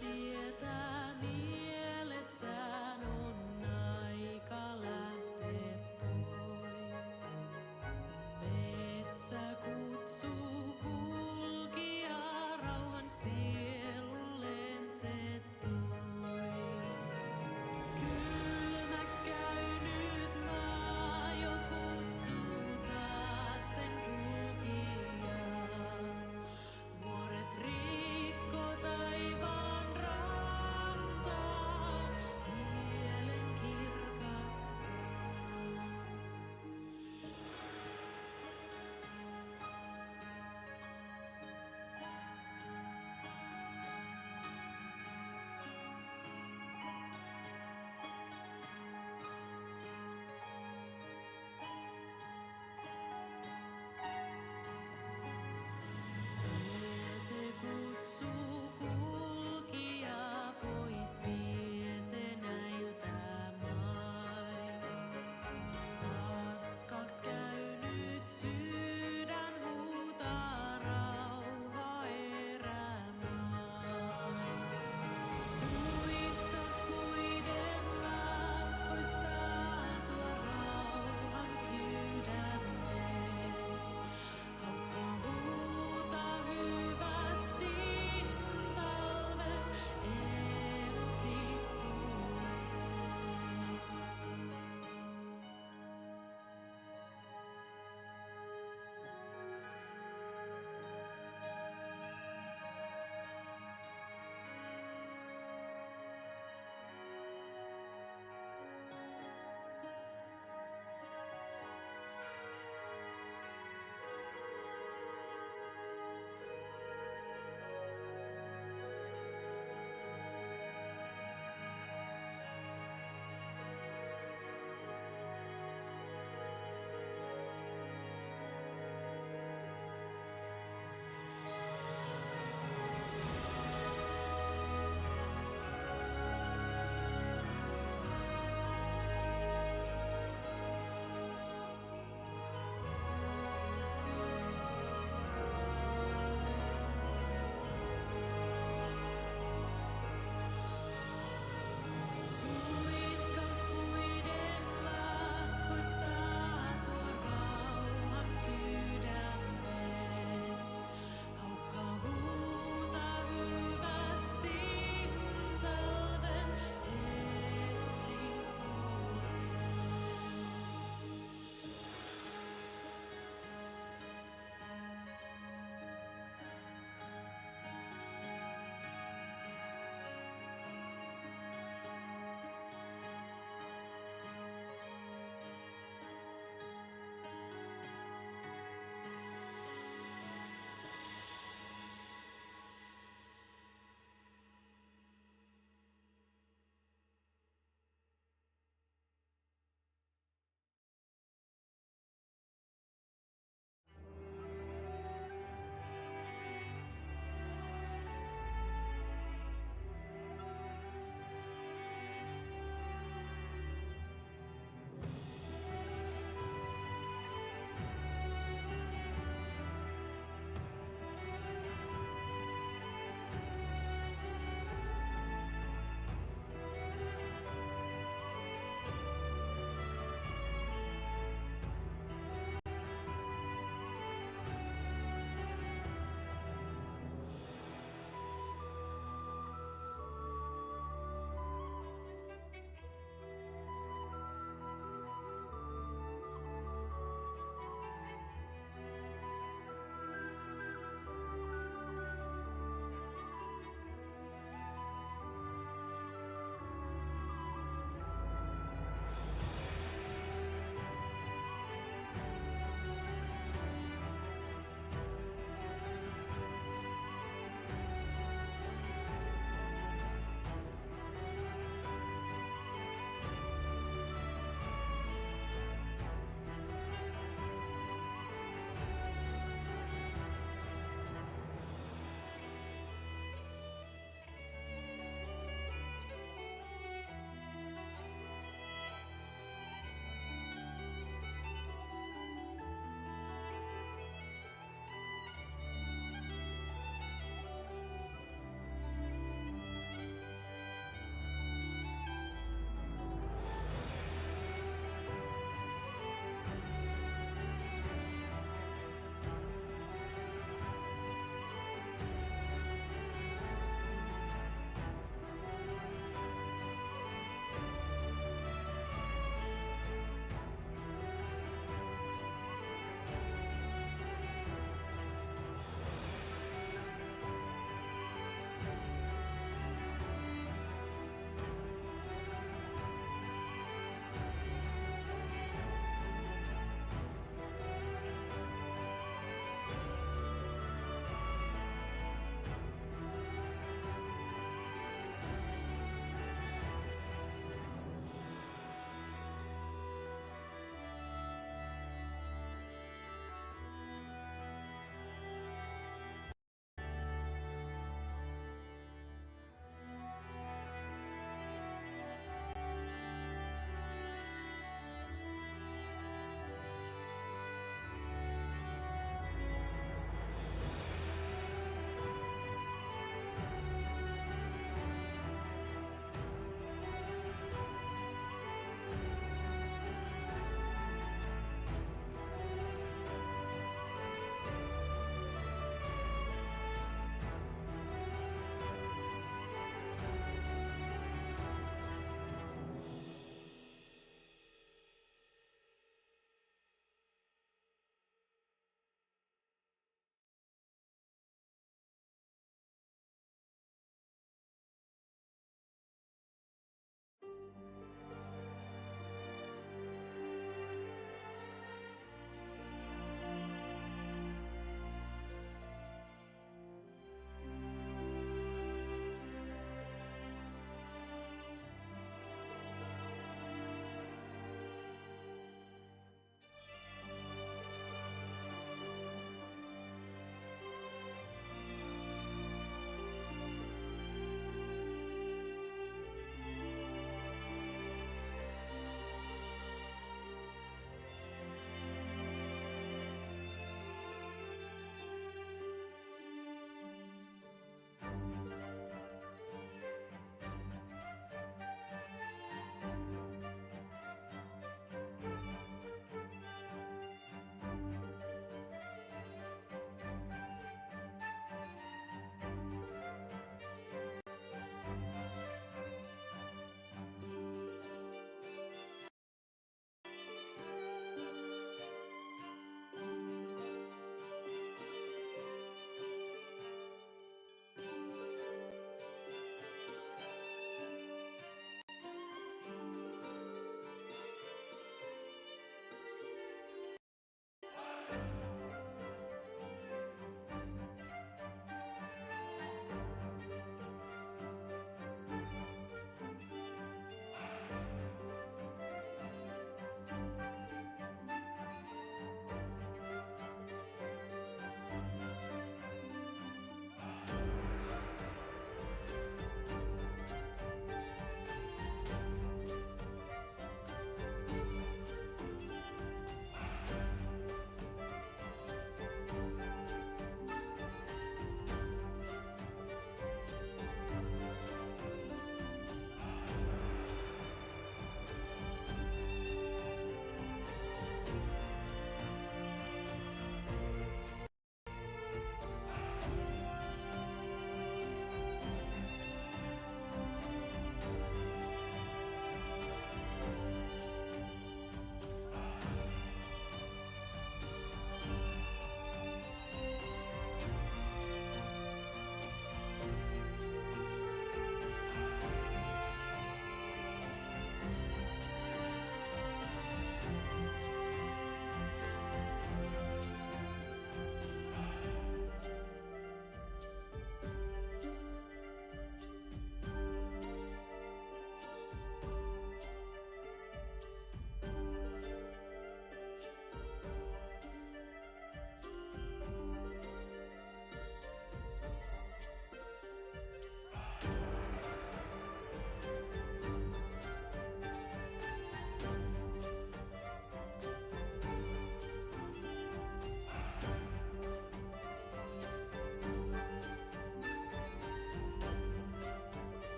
tietää mielessään on aika lähteä pois. Metsä kutsuu kulkijaa rauhan sielulleen se tois. Kylmäks käynyt maa jo kutsuu taas sen kulkijaa. Vuoret rikko taivaan rantaa, mielen kirkastaa.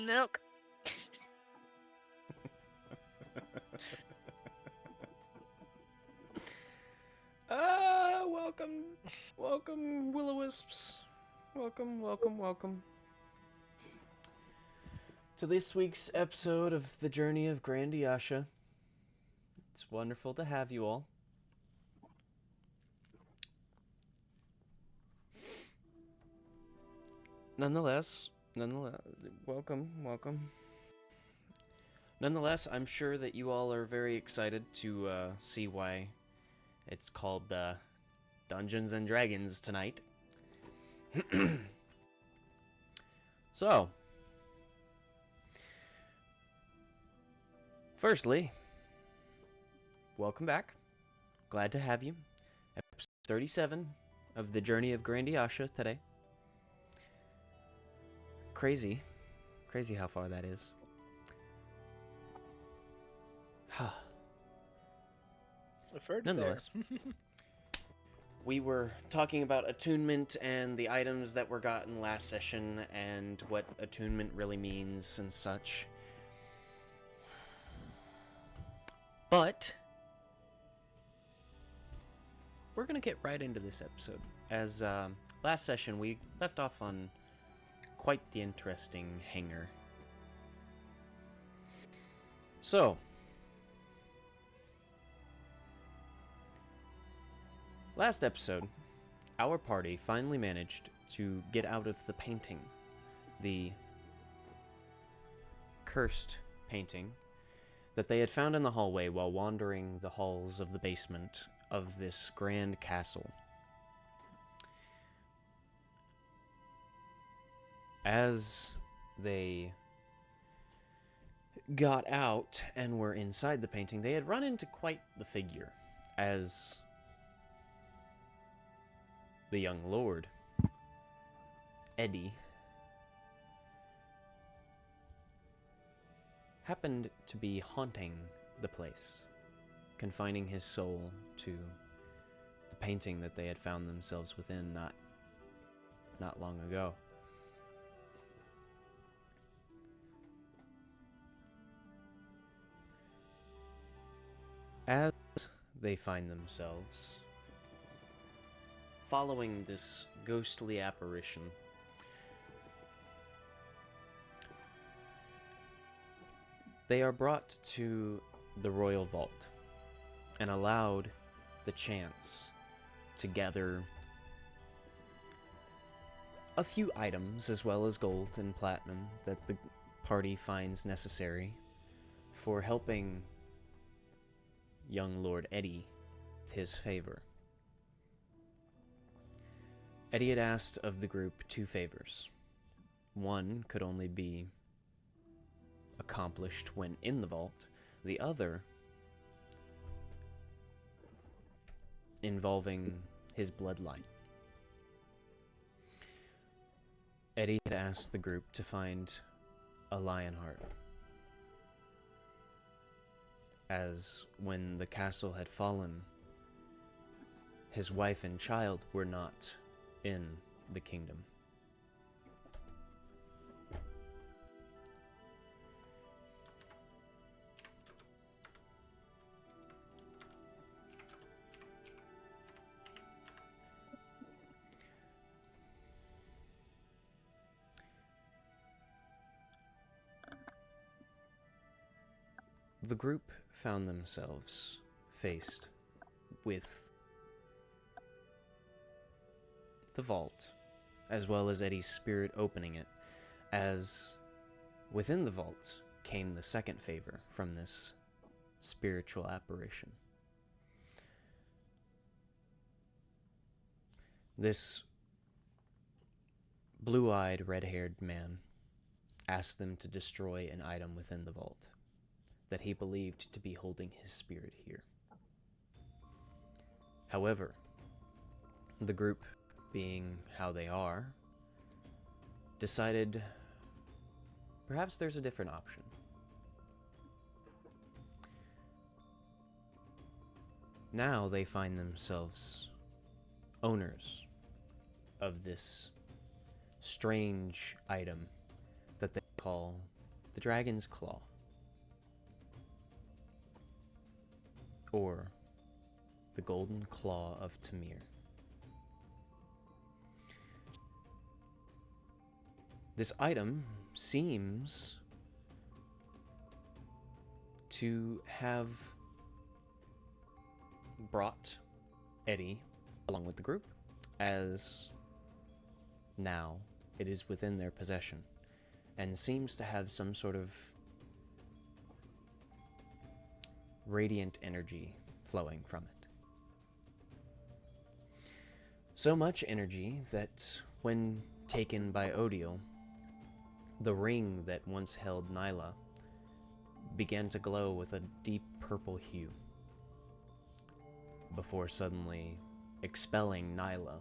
Milk. welcome, Will-O-Wisps. Welcome to this week's episode of The Journey of Grandiasha. It's wonderful to have you all. Nonetheless, welcome. Nonetheless, I'm sure that you all are very excited to see why it's called Dungeons and Dragons tonight. So, firstly, welcome back. Glad to have you. Episode 37 of The Journey of Grandiasha today. Crazy how far that is. Nonetheless, we were talking about attunement and the items that were gotten last session and what attunement really means and such. But we're going to get right into this episode. As last session, we left off on quite the interesting hanger. So, last episode, our party finally managed to get out of the painting, the cursed painting that they had found in the hallway while wandering the halls of the basement of this grand castle. As they got out and were inside the painting, they had run into quite the figure, as the young lord, Eddie, happened to be haunting the place, confining his soul to the painting that they had found themselves within not long ago. As they find themselves following this ghostly apparition, they are brought to the royal vault and allowed the chance to gather a few items as well as gold and platinum that the party finds necessary for helping young Lord Eddie with his favor. Eddie had asked of the group two favors. One could only be accomplished when in the vault. The other involving his bloodline. Eddie had asked the group to find a lion heart, as when the castle had fallen, his wife and child were not in the kingdom. The group found themselves faced with the vault, as well as Eddie's spirit opening it, as within the vault came the second favor from this spiritual apparition. This blue-eyed, red-haired man asked them to destroy an item within the vault that he believed to be holding his spirit here. However, the group, being how they are, decided perhaps there's a different option. Now they find themselves owners of this strange item that they call the Dragon's Claw, or the Golden Claw of Tamir. This item seems to have brought Eddie along with the group, as now it is within their possession, and seems to have some sort of radiant energy flowing from it. So much energy that when taken by Odiel, the ring that once held Nyla began to glow with a deep purple hue, before suddenly expelling Nyla.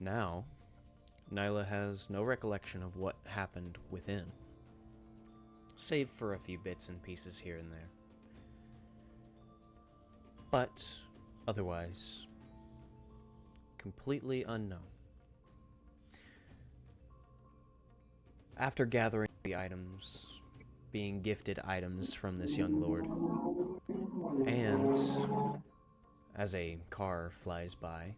Now, Nyla has no recollection of what happened within, save for a few bits and pieces here and there. But otherwise, completely unknown. After gathering the items, being gifted items from this young lord, and as a car flies by,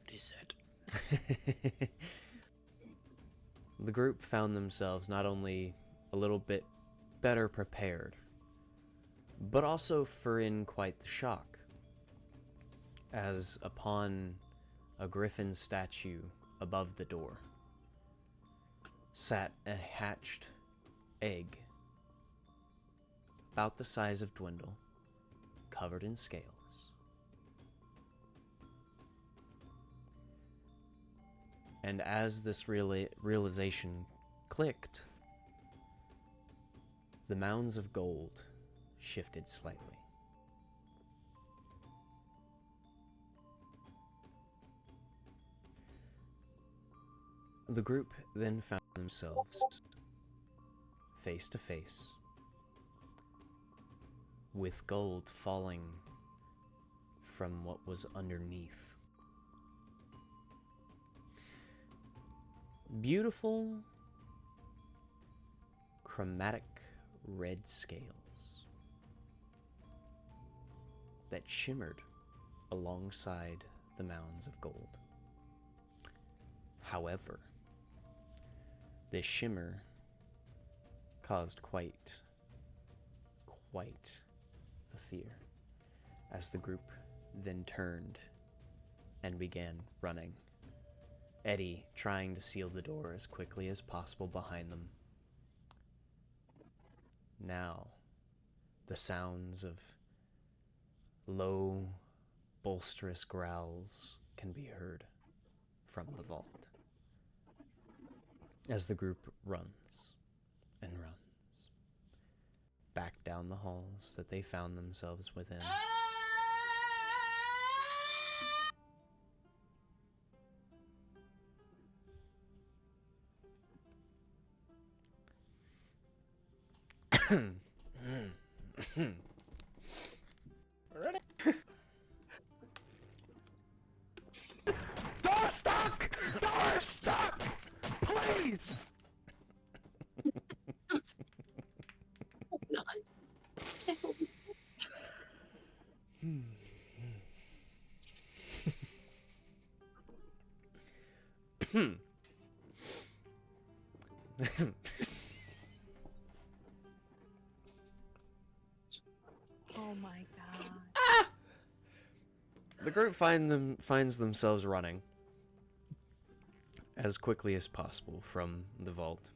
What is that? the group found themselves not only a little bit better prepared, but also for in quite the shock, as upon a griffin statue above the door sat a hatched egg about the size of Dwindle, covered in scales. And as this realization clicked, the mounds of gold shifted slightly. The group then found themselves face to face with gold falling from what was underneath. Beautiful, chromatic red scales that shimmered alongside the mounds of gold. However, this shimmer caused quite the fear as the group then turned and began running. Eddie trying to seal the door as quickly as possible behind them. Now, the sounds of low, bolsterous growls can be heard from the vault as the group runs and runs back down the halls that they found themselves within. Ready? Door stuck! Door stuck! Please! Oh my god. The group finds themselves running as quickly as possible from the vault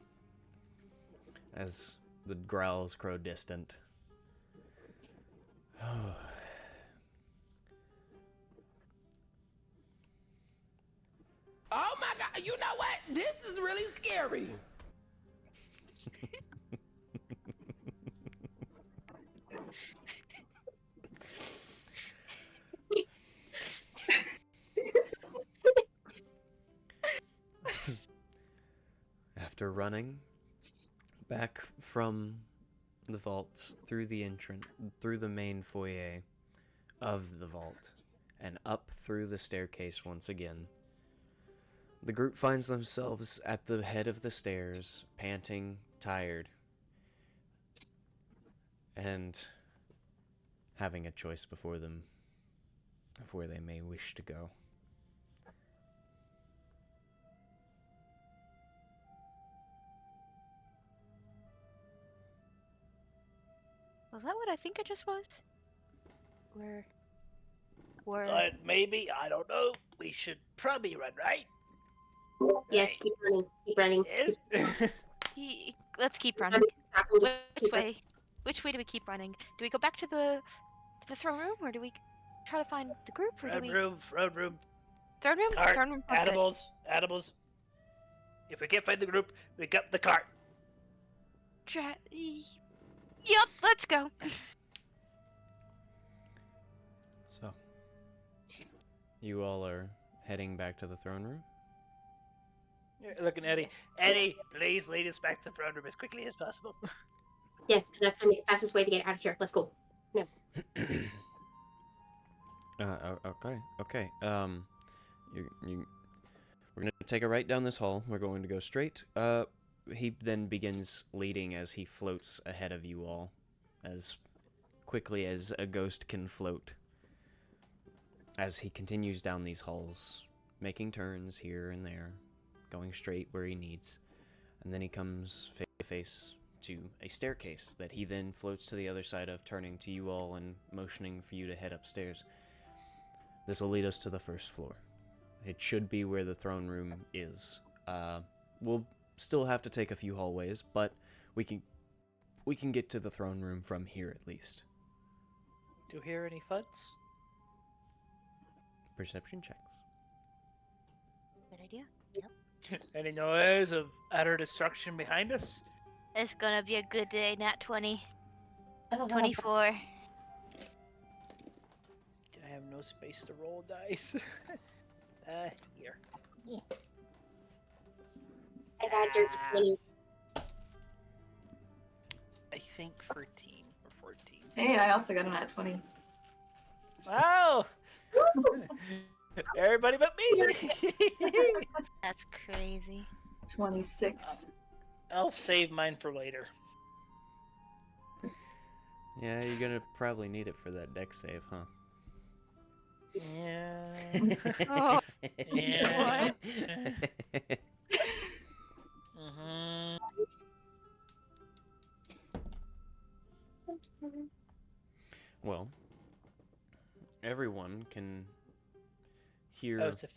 as the growls grow distant. Oh my god, you know what? This is really scary. After running back from the vault through the main foyer of the vault and up through the staircase once again, the group finds themselves at the head of the stairs, panting, tired, and having a choice before them of where they may wish to go. Was that what I think it just was? Maybe, I don't know. We should probably run, right? Yes, Right. keep running. Keep running. Yes. Let's keep running. Just Which keep way? Which way do we keep running? Do we go back to the throne room, or do we try to find the group, or do Road we room, road room, throne room? cart, Throne room sounds good. animals. If we can't find the group, we got the cart. Yep, let's go. So, you all are heading back to the throne room? You're looking at Eddie. Eddie, please lead us back to the front room as quickly as possible. Yes, because that's gonna be the fastest way to get out of here. Let's go. Okay. We're gonna take a right down this hall. We're going to go straight. He then begins leading as he floats ahead of you all, as quickly as a ghost can float. As he continues down these halls, making turns here and there, going straight where he needs, and then he comes face to face to a staircase that he then floats to the other side of, turning to you all and motioning for you to head upstairs. This will lead us to the first floor. It should be where the throne room is. We'll still have to take a few hallways, but we can get to the throne room from here at least. Do you hear any thuds? Perception checks. Good idea. Any noise of utter destruction behind us? It's gonna be a good day. Nat 20. 24. I have no space to roll dice. Here. I got dirty 20. I think 13 or 14. Hey, I also got a nat 20. Wow! Everybody but me! That's crazy. 26. I'll save mine for later. Yeah, you're gonna probably need it for that deck save, huh? Yeah. Oh, Yeah. Mhm. Well, everyone can hear. Oh, it's a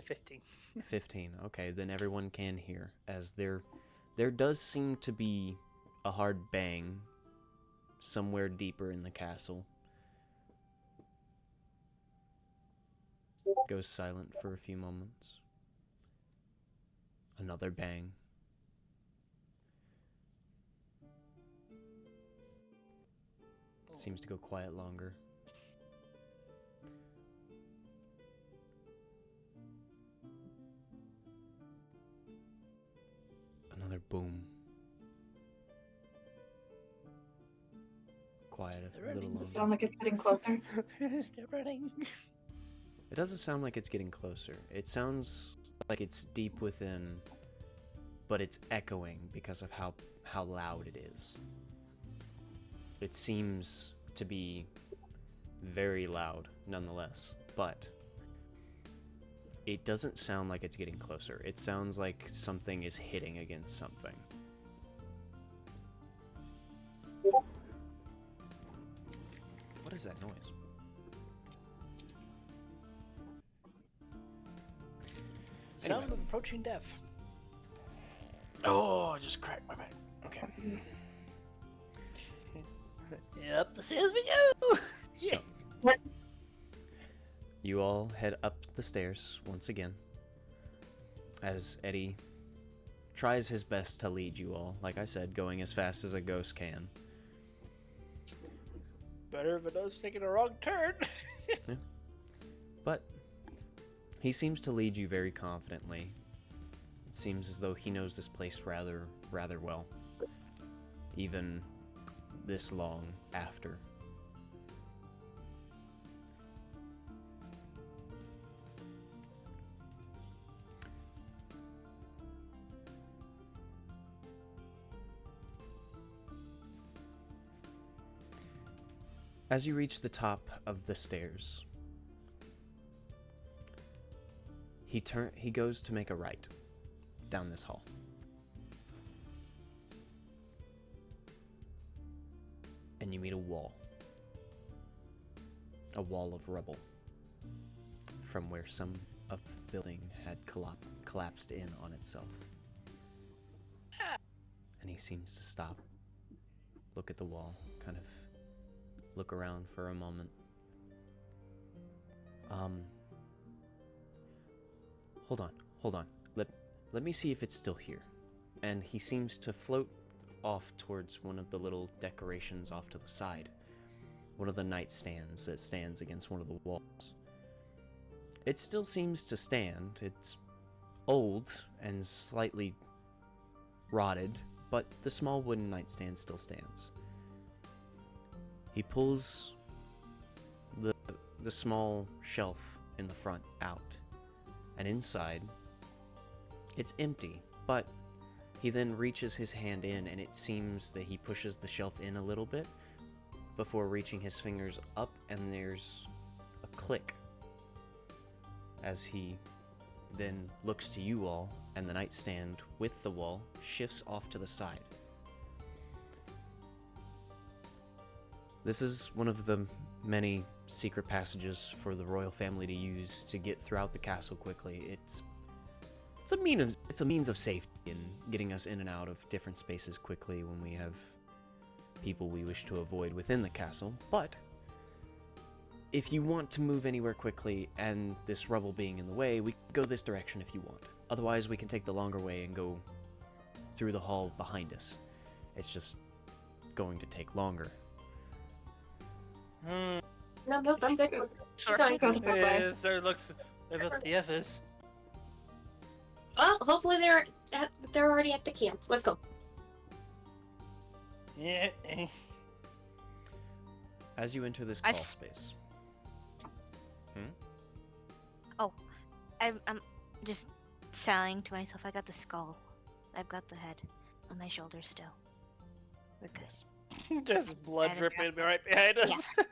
15. 15. Okay, then everyone can hear, as there does seem to be a hard bang somewhere deeper in the castle. Goes silent for a few moments. Another bang. Seems to go quiet longer. Another boom. Quiet a little longer. Sound like it's getting closer. They're running. It doesn't sound like it's getting closer. It sounds like it's deep within, but it's echoing because of how loud it is. It seems to be very loud nonetheless, but it doesn't sound like it's getting closer. It sounds like something is hitting against something. What is that noise? Sound of approaching death. Oh, I just cracked my back. Okay. Up the stairs we go! Yeah. So, you all head up the stairs once again, as Eddie tries his best to lead you all, like I said, going as fast as a ghost can. Better if it does taking a wrong turn. Yeah. But he seems to lead you very confidently. It seems as though he knows this place rather well, even this long after. As you reach the top of the stairs, he goes to make a right down this hall. And you meet a wall of rubble from where some of the building had collapsed in on itself. And he seems to stop, look at the wall, kind of look around for a moment. Hold on. Let me see if it's still here. And he seems to float off towards one of the little decorations off to the side. One of the nightstands that stands against one of the walls. It still seems to stand. It's old and slightly rotted, but the small wooden nightstand still stands. He pulls the small shelf in the front out, and inside, it's empty, but he then reaches his hand in, and it seems that he pushes the shelf in a little bit before reaching his fingers up, and there's a click as he then looks to you all, and the nightstand with the wall shifts off to the side. This is one of the many secret passages for the royal family to use to get throughout the castle quickly. It's a means of safety in getting us in and out of different spaces quickly when we have people we wish to avoid within the castle. But if you want to move anywhere quickly and this rubble being in the way, we can go this direction if you want. Otherwise, we can take the longer way and go through the hall behind us. It's just going to take longer. No, I'm good. Sure. Keep going. Yeah, sir, looks about the F is. Well, hopefully they're already at the camp. Let's go. Yeah. As you enter this I've crawl s- space. I'm just sighing to myself. I got the skull. I've got the head on my shoulders still. We're good. Yes. There's blood Add a dripping drop. right behind us. Yeah.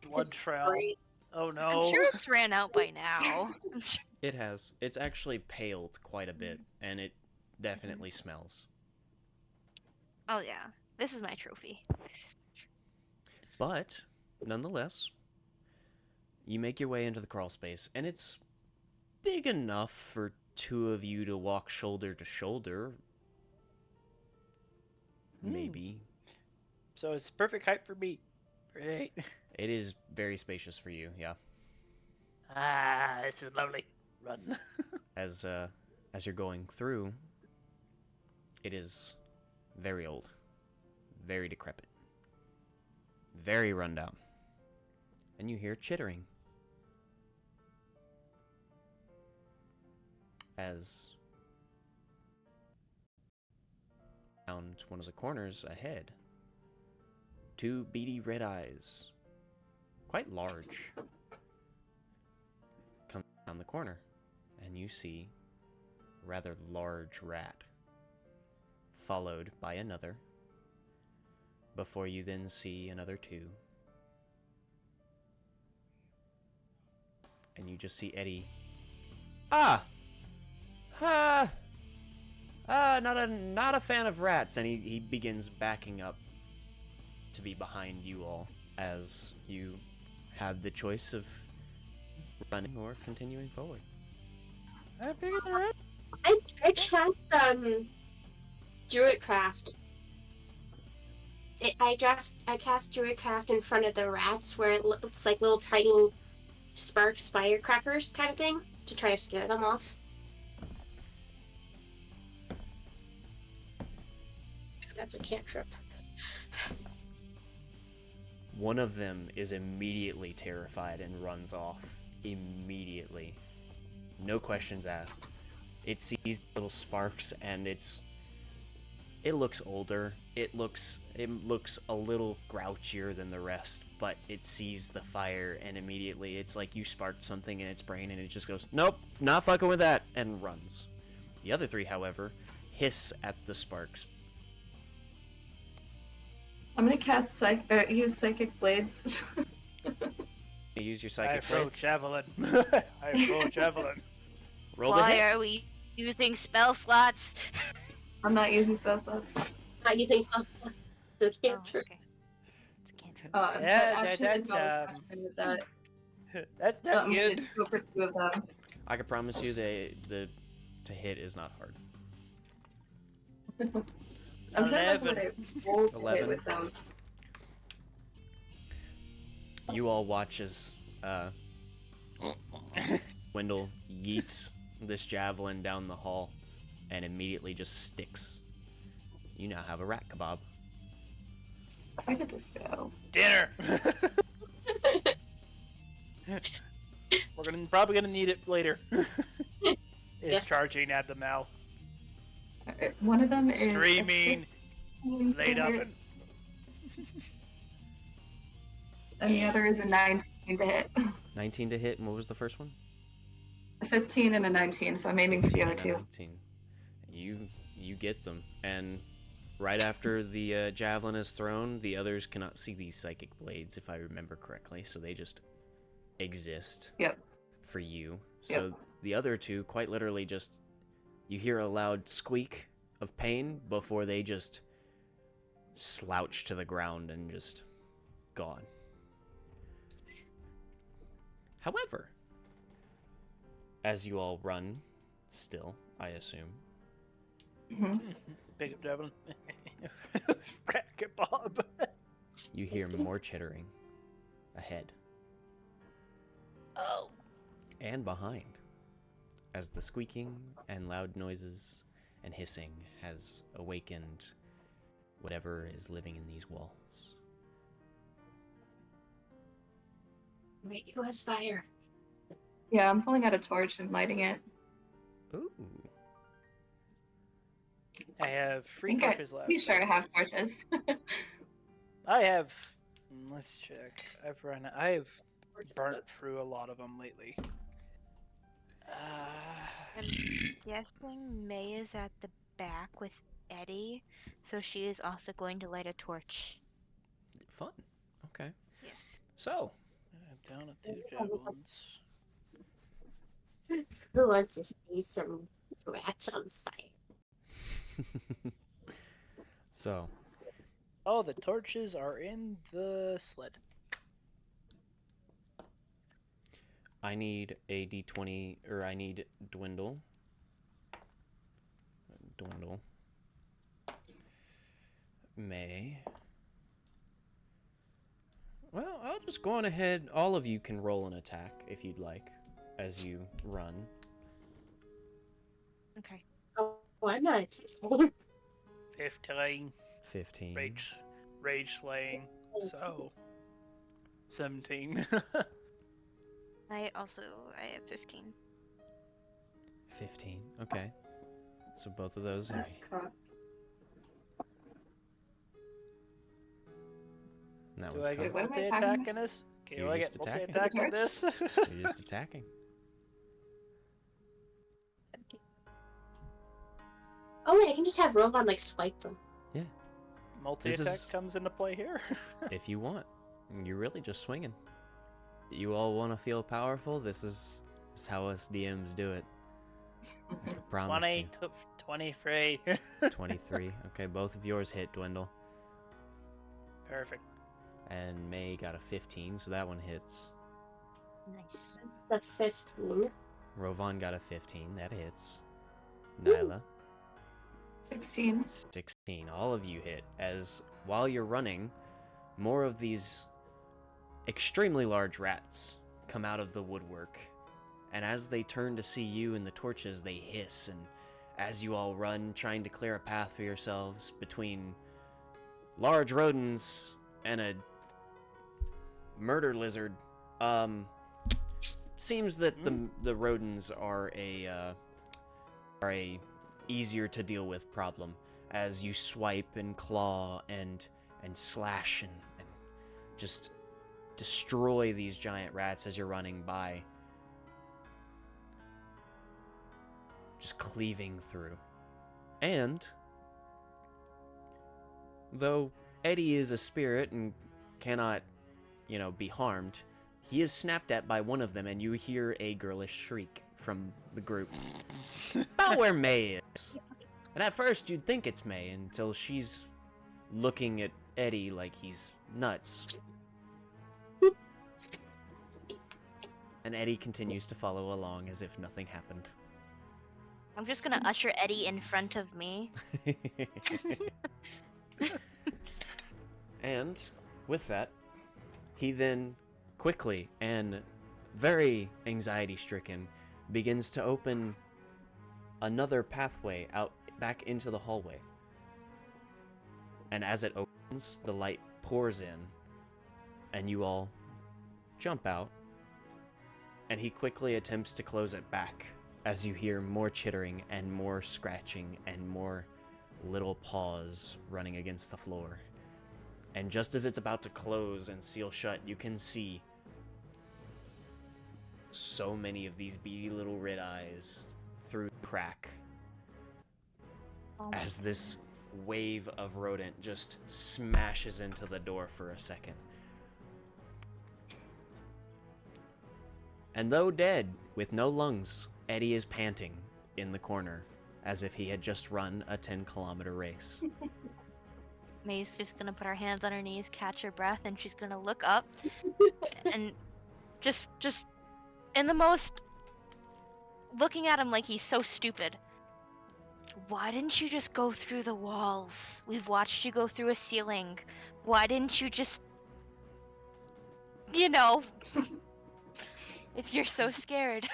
Blood trail. Great. Oh no. I'm sure it's ran out by now. I'm sure- It has. It's actually paled quite a bit, and it definitely smells. Oh yeah, this is my trophy. This is But, nonetheless, you make your way into the crawl space, and it's big enough for two of you to walk shoulder to shoulder. Maybe. So it's perfect height for me. Great. It is very spacious for you, yeah. Ah, this is lovely. Run. As you're going through, it is very old, very decrepit, very rundown. And you hear chittering as around one of the corners ahead, two beady red eyes, quite large, come down the corner, and you see a rather large rat, followed by another, before you then see another two. And you just see Eddie. Not a fan of rats. And he begins backing up to be behind you all as you have the choice of running or continuing forward. I figured the rat. I cast Druidcraft. I cast Druidcraft in front of the rats where it looks like little tiny sparks, firecrackers kind of thing, to try to scare them off. That's a cantrip. One of them is immediately terrified and runs off. Immediately. No questions asked. It sees little sparks and it looks older. It looks a little grouchier than the rest, but it sees the fire and immediately it's like you sparked something in its brain and it just goes, "Nope, not fucking with that," and runs. The other three, however, hiss at the sparks. I'm gonna cast use psychic blades. You use your I psychic throw blades. javelin. I throw javelin. Roll the Why hit. are we using spell slots? I'm not using spell slots. Not using spell slots, so Oh, cantrip. okay. It's a cantrip. But Yeah, actually, that's action with that. that's not Let me good. go for 2 of them. I can promise you the to hit is not hard. I'm trying to 11. what I rolled to hit 11. with those. You all watch as Wendell yeets this javelin down the hall and immediately just sticks. You now have a rat kebab. Where did this go? Dinner. We're probably gonna need it later. Is Yeah. charging at the mouth, Alright, one of them is a screaming, 15 to laid up, hit, and and the other is a 19 to hit. 19 to hit, and what was the first one? A 15 and a 19, so I'm aiming for the 15 other and a 2. 19. You get them, and right after the javelin is thrown, the others cannot see these psychic blades, if I remember correctly, so they just exist. Yep. For you. So the other 2, quite literally, just you hear a loud squeak of pain before they just slouch to the ground and just gone. However, as you all run, still, I assume, Hmm. pick up javelin. Rat kebab. you hear more chittering ahead Oh. and behind as the squeaking and loud noises and hissing has awakened whatever is living in these walls. Wait, who has fire? Yeah, I'm pulling out a torch and lighting it. Ooh. I have I 3 think torches I'm left. pretty sure I have torches. I have. Let's check. I've burnt through a lot of them lately. I'm guessing May is at the back with Eddie, so she is also going to light a torch. Fun. Okay. Yes. So, I'm down to 2 javelins. Who wants to see some rats on fire? so Oh, the torches are in the sled. I need a d20, or I need Dwindle. May. Well, I'll just go on ahead. All of you can roll an attack if you'd like, as you run. Okay. Oh, I'm not. 15. 15. Rage slaying. So 17. I have 15. 15. Okay. So both of those are... That's cocked. That Do one's I get cocked. what am I multi-attack talking in this? Okay, You're do I just get attacking. multi-attack in With the this? You're just attacking. Oh wait, I can just have Rovan like swipe them. Multi-attack This is- comes into play here. If you want. You're really just swinging. You all want to feel powerful? This is how us DMs do it. I can promise 20 you. to 23. 23. Okay, both of yours hit, Dwindle. Perfect. And May got a 15, so that one hits. Nice. That's 15. Rovan got a 15, that hits. Nyla, 16. 16. All of you hit, as while you're running, more of these extremely large rats come out of the woodwork. And as they turn to see you and the torches, they hiss, and as you all run, trying to clear a path for yourselves between large rodents and a murder lizard, seems that the rodents are a easier to deal with problem, as you swipe and claw and slash and just destroy these giant rats as you're running by, just cleaving through. And though Eddie is a spirit and cannot, be harmed, he is snapped at by one of them, and you hear a girlish shriek from the group. About where May is. And at first you'd think it's May until she's looking at Eddie like he's nuts. And Eddie continues to follow along as if nothing happened. I'm just gonna usher Eddie in front of me. And with that, he then quickly and very anxiety-stricken begins to open another pathway out back into the hallway. And as it opens, the light pours in, and you all jump out, and he quickly attempts to close it back as you hear more chittering and more scratching and more little paws running against the floor. And just as it's about to close and seal shut, you can see so many of these beady little red eyes through the crack as this wave of rodent just smashes into the door for a second. And though dead, with no lungs, Eddie is panting in the corner as if he had just run a 10-kilometer race. May's just gonna put her hands on her knees, catch her breath, and she's gonna look up and just in the most looking at him like he's so stupid. Why didn't you just go through the walls? We've watched you go through a ceiling. Why didn't you just if you're so scared?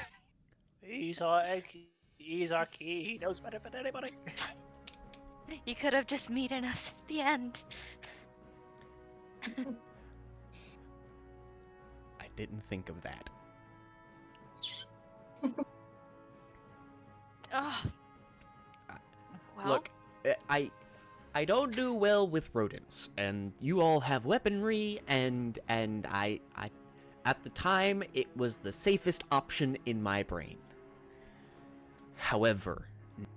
He's our key. He knows better than anybody. You could have just meeting us at the end. I didn't think of that. Ugh. Well, Look, I don't do well with rodents, and you all have weaponry, and I at the time it was the safest option in my brain. However,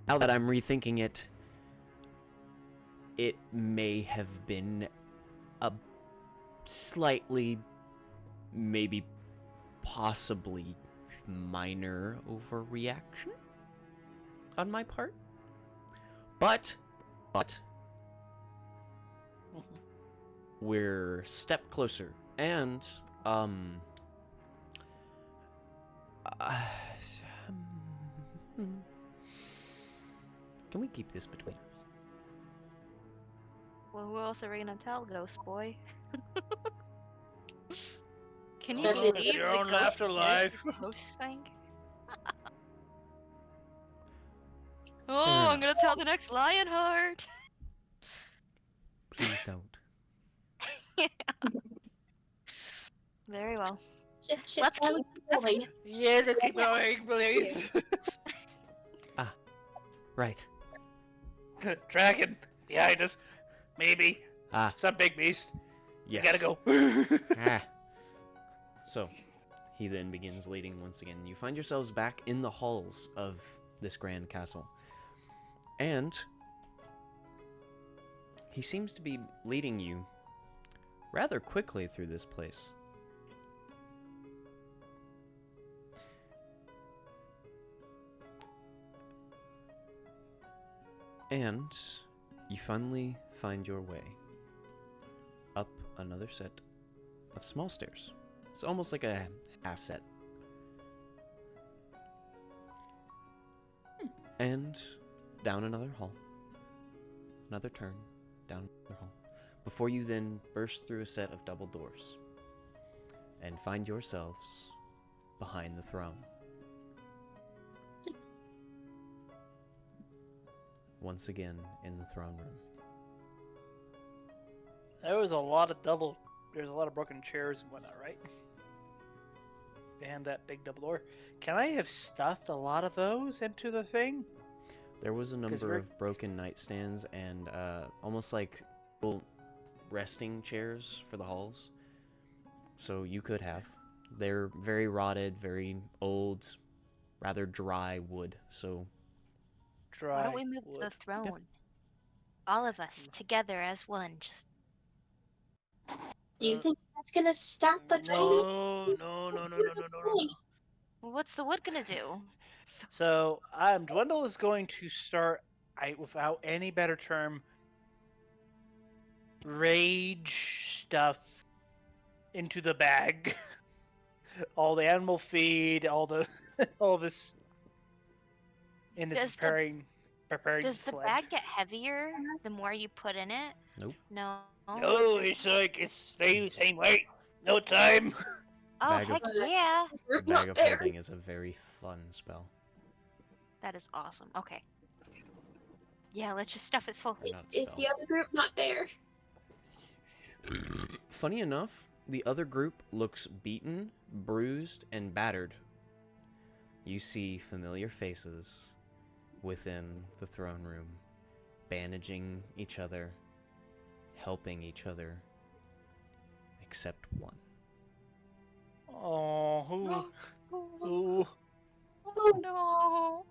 now that I'm rethinking it, it may have been a slightly, maybe possibly minor overreaction on my part. But we're a step closer, and can we keep this between us? well, who else are we gonna tell, Ghost Boy? Can you Especially believe your the own ghost afterlife. Ghost thing? Oh, I'm gonna tell the next Lionheart. Please don't. Very well. Let's keep going. Yeah, let's keep going, please. Right. Dragon behind us. Maybe. Ah, Some big beast. yes. We gotta go. Ah. So, he then begins leading once again. You find yourselves back in the halls of this grand castle. And he seems to be leading you rather quickly through this place. And you finally find your way up another set of small stairs. It's almost like a half set. And down another hall. Another turn, down another hall. Before you then burst through a set of double doors and find yourselves behind the throne. Once again in the throne room. There's a lot of broken chairs and whatnot, right? Behind that big double door. Can I have stuffed a lot of those into the thing? There was a number of broken nightstands and almost like little resting chairs for the halls. So you could have. They're very rotted, very old, rather dry wood. So Dry Why don't we move wood. the throne? All of us together as one. Just Do you think that's gonna stop the tiny? No. Well, what's the wood gonna do? So, Dwindle is going to start, without any better term, rage stuff into the bag. All the animal feed, all the, all this, in this Does preparing Does the the sled. bag get heavier the more you put in it? Nope. No. No, it's like it stays the same weight. No time. Oh, Bag of- heck yeah. The Root Bag not of there. Holding is a very fun spell. That is awesome. Okay. Yeah, let's just stuff it full. Or not a Is spell. the other group not there? Funny enough, the other group looks beaten, bruised, and battered. You see familiar faces within the throne room, bandaging each other, helping each other, except one. Oh, who? Who? Oh no.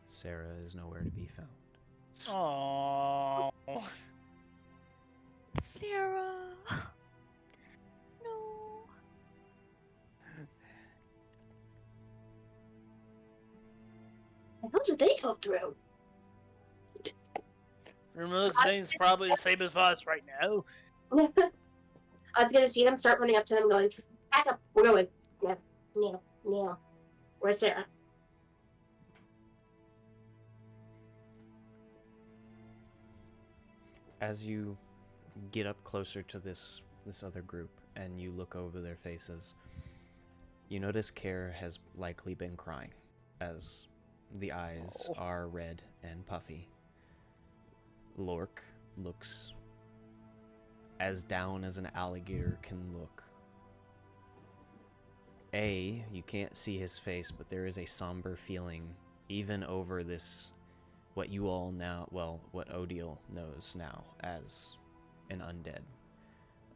Sarah is nowhere to be found. Oh. Sarah. No. How did they go through? Remote thing's probably the same as us right now. I was gonna see them start running up to them, going, "Back up, we're going." Yeah, yeah. Where's Sarah? As you get up closer to this other group and you look over their faces, you notice Care has likely been crying, as the eyes are red and puffy. Lork looks as down as an alligator can look. You can't see his face, but there is a somber feeling even over this, what you all now, well, what Odile knows now as an undead.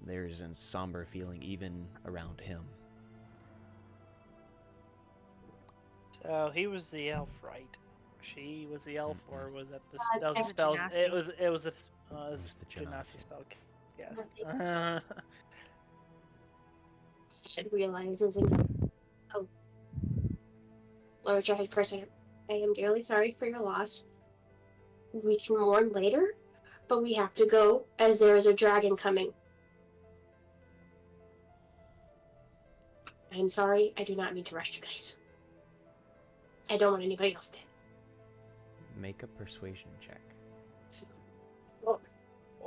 There is a somber feeling even around him. So he was the elf, right? She was the elf, or was that the that was It was the a spell? genasi. It was It was the genasi genasi. spell. Yes. Should realize isn't. Oh, Lower Dragon person, I am dearly sorry for your loss. We can mourn later, but we have to go as there is a dragon coming. I'm sorry, I do not mean to rush you guys. I don't want anybody else dead. Make a persuasion check.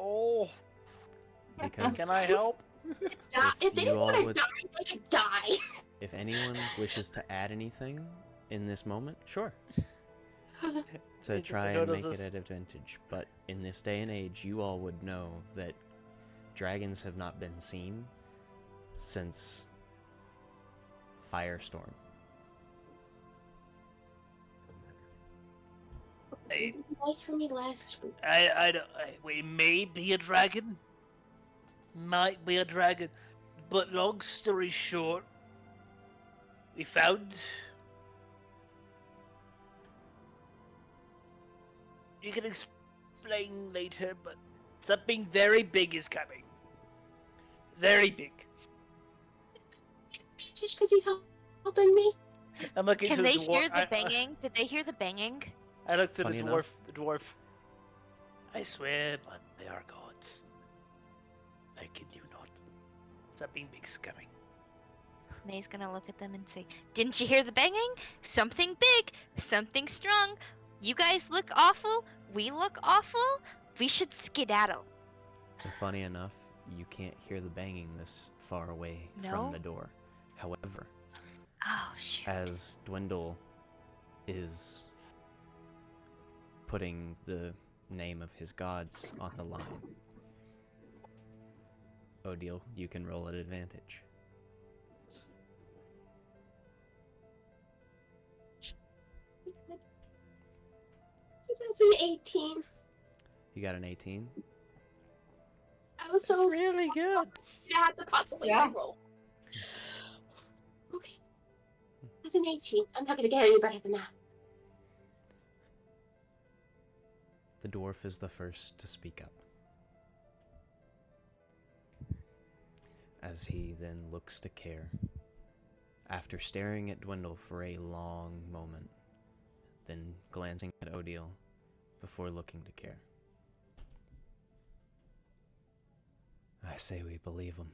Oh, Because can I help? If they you all want to would- die, they could die. if anyone wishes to add anything in this moment, sure. To try and make it at advantage. But in this day and age, you all would know that dragons have not been seen since Firestorm. Hey, It was nice for me last week. we may be a dragon. Might be a dragon. But long story short, we found. You can explain later, but something very big is coming. Very big. Just because he's helping me. I'm looking Can to they the dwarf. hear the banging? Did they hear the banging? I looked to the Funny dwarf. enough. The dwarf. I swear, but they are gods. I kid you not. Something big's coming. May's gonna look at them and say, "Didn't you hear the banging? Something big, something strong. You guys look awful. We look awful. We should skedaddle." So funny enough, you can't hear the banging this far away No? from the door. However, Oh shoot. as Dwindle is putting the name of his gods on the line, Odile, you can roll at advantage. It's an 18. You got an 18? I was so Really good. I had to possibly Yeah. reroll. Okay. That's an 18. I'm not gonna get any better than that. The dwarf is the first to speak up. As he then looks to Care, after staring at Dwindle for a long moment, then glancing at Odile before looking to Care. I say we believe him.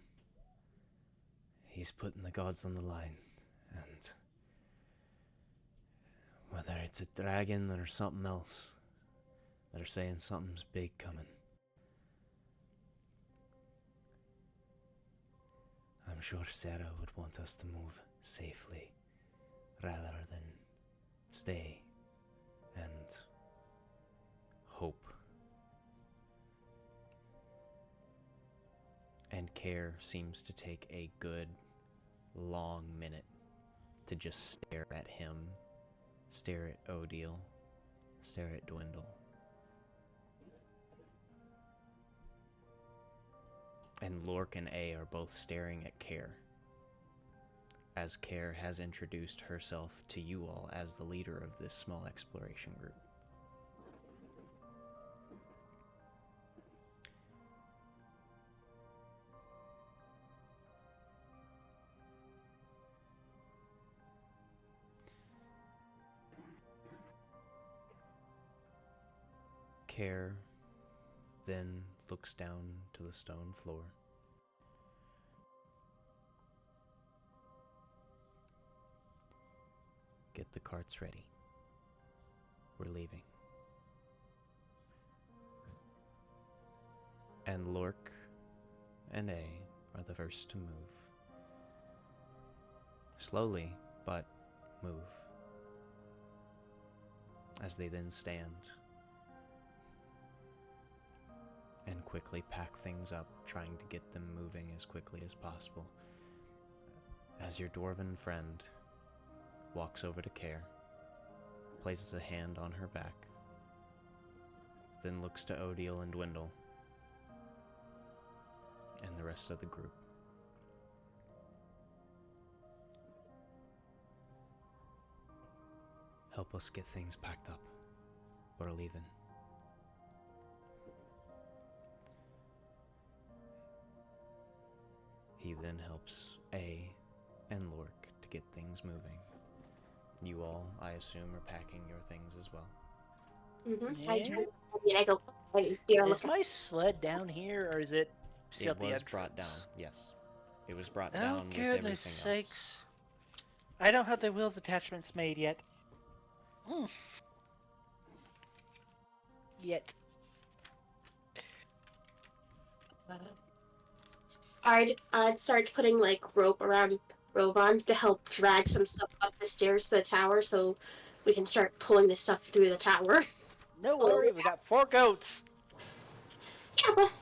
He's putting the gods on the line, and whether it's a dragon or something else, they're saying something's big coming. I'm sure Sarah would want us to move safely rather than stay and hope. And Care seems to take a good long minute to just stare at him, stare at Odile, stare at Dwindle. And Lork and A are both staring at Care, as Care has introduced herself to you all as the leader of this small exploration group. Care then looks down to the stone floor. Get the carts ready. We're leaving. And Lork and A are the first to move. Slowly, but move. As they then stand and quickly pack things up, trying to get them moving as quickly as possible. As your dwarven friend walks over to Care, places a hand on her back, then looks to Odile and Dwindle, and the rest of the group. Help us get things packed up. We're leaving. He then helps A and Lork to get things moving. You all, I assume, are packing your things as well. Mm-hmm. Yeah. I go. Dear, Is look. my sled down here, or is it still It at the was entrance? brought down, yes. It was brought Oh, down with goodness everything sakes. else. I don't have the wheels attachments made yet. Yet. I'd start putting like rope around Rovan to help drag some stuff up the stairs to the tower, so we can start pulling this stuff through the tower. No worry, we got 4 goats. Yeah, but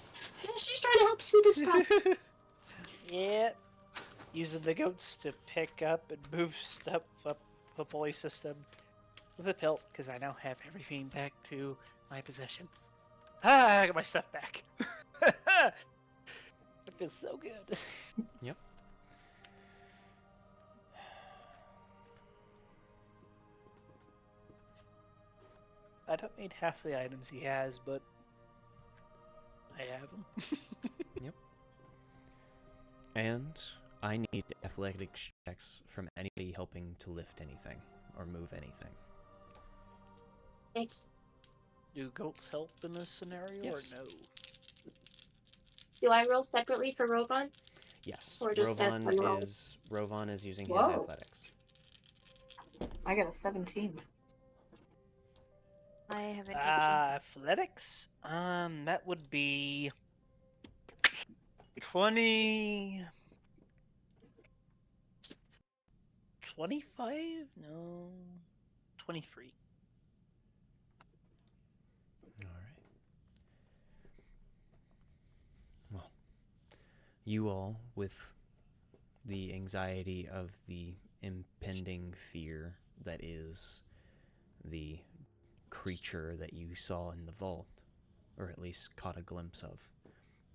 she's trying to help speed this process. Yeah. Using the goats to pick up and move stuff up the pulley system with a pelt, because I now have everything back to my possession. Ah, I got my stuff back. It feels so good. Yep. I don't need half the items he has, but I have them. Yep. And I need athletics checks from anybody helping to lift anything or move anything. Do goats help in this scenario, Yes. or no? Do I roll separately for Rovan? Yes. Or just as one roll? Rovan is using his Whoa. athletics. I got a 17. I have an 18. Athletics? That would be 20... 25? No, 23. Alright. Well, you all, with the anxiety of the impending fear that is the creature that you saw in the vault, or at least caught a glimpse of,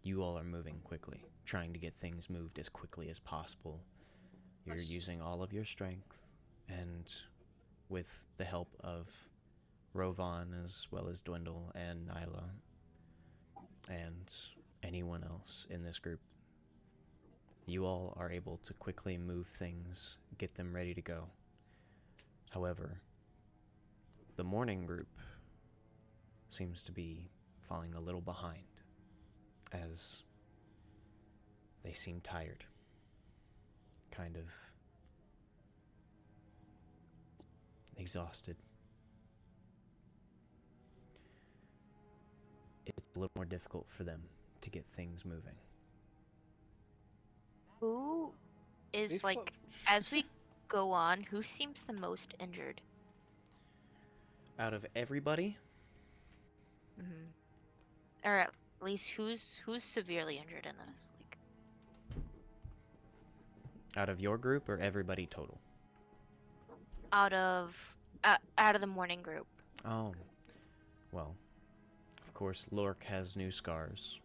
you all are moving quickly, trying to get things moved as quickly as possible. You're using all of your strength, and with the help of Rovan, as well as Dwindle and Nyla, and anyone else in this group. You all are able to quickly move things, get them ready to go. However, the morning group seems to be falling a little behind, as they seem tired, kind of exhausted. It's a little more difficult for them to get things moving. Who is We've like, as we go on, who seems the most injured? Out of everybody, Hmm. Or at least who's severely injured in this? Like, out of your group, or everybody total? out of the morning group. Oh, well, of course, Lork has new scars.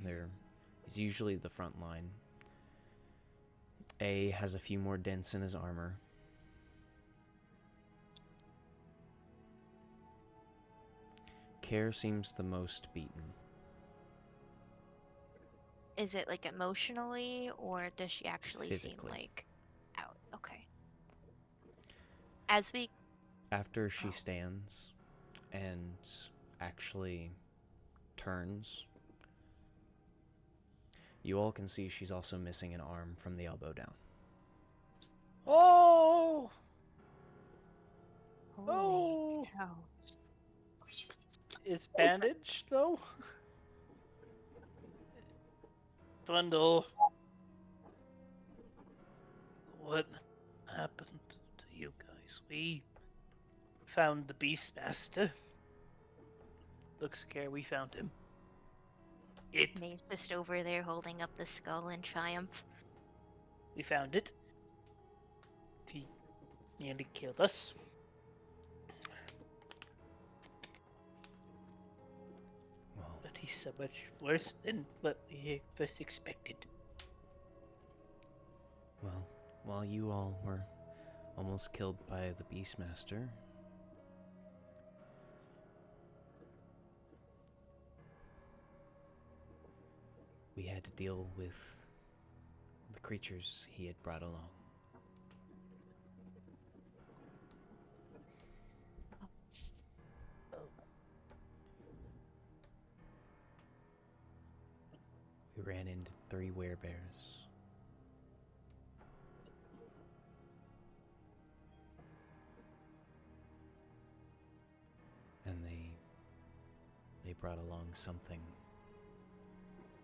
He's usually the front line. A has a few more dents in his armor. Care seems the most beaten. Is it like emotionally, or does she actually seem Physically. like out? Okay. As we After she stands and actually turns, you all can see she's also missing an arm from the elbow down. Oh! holy Oh! cow. It's bandaged, though? Dwindle. What happened to you guys? We found the Beastmaster. Looks scary, we found him. May's just over there holding up the skull in triumph. We found it. He nearly killed us. Well, But he's so much worse than what we first expected. well, while you all were almost killed by the Beastmaster, we had to deal with the creatures he had brought along. We ran into 3 werebears. And they brought along something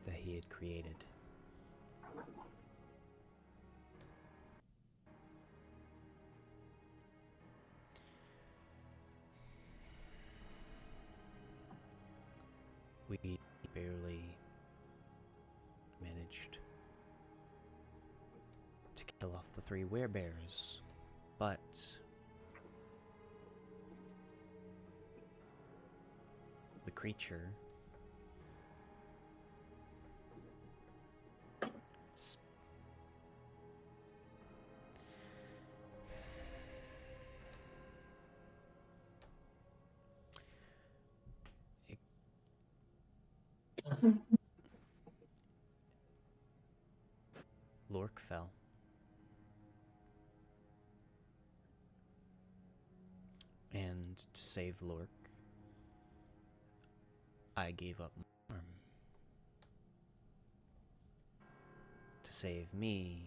that he had created. We barely managed to kill off the 3 werebears, but the creature Lork fell. And to save Lork, I gave up my arm. To save me,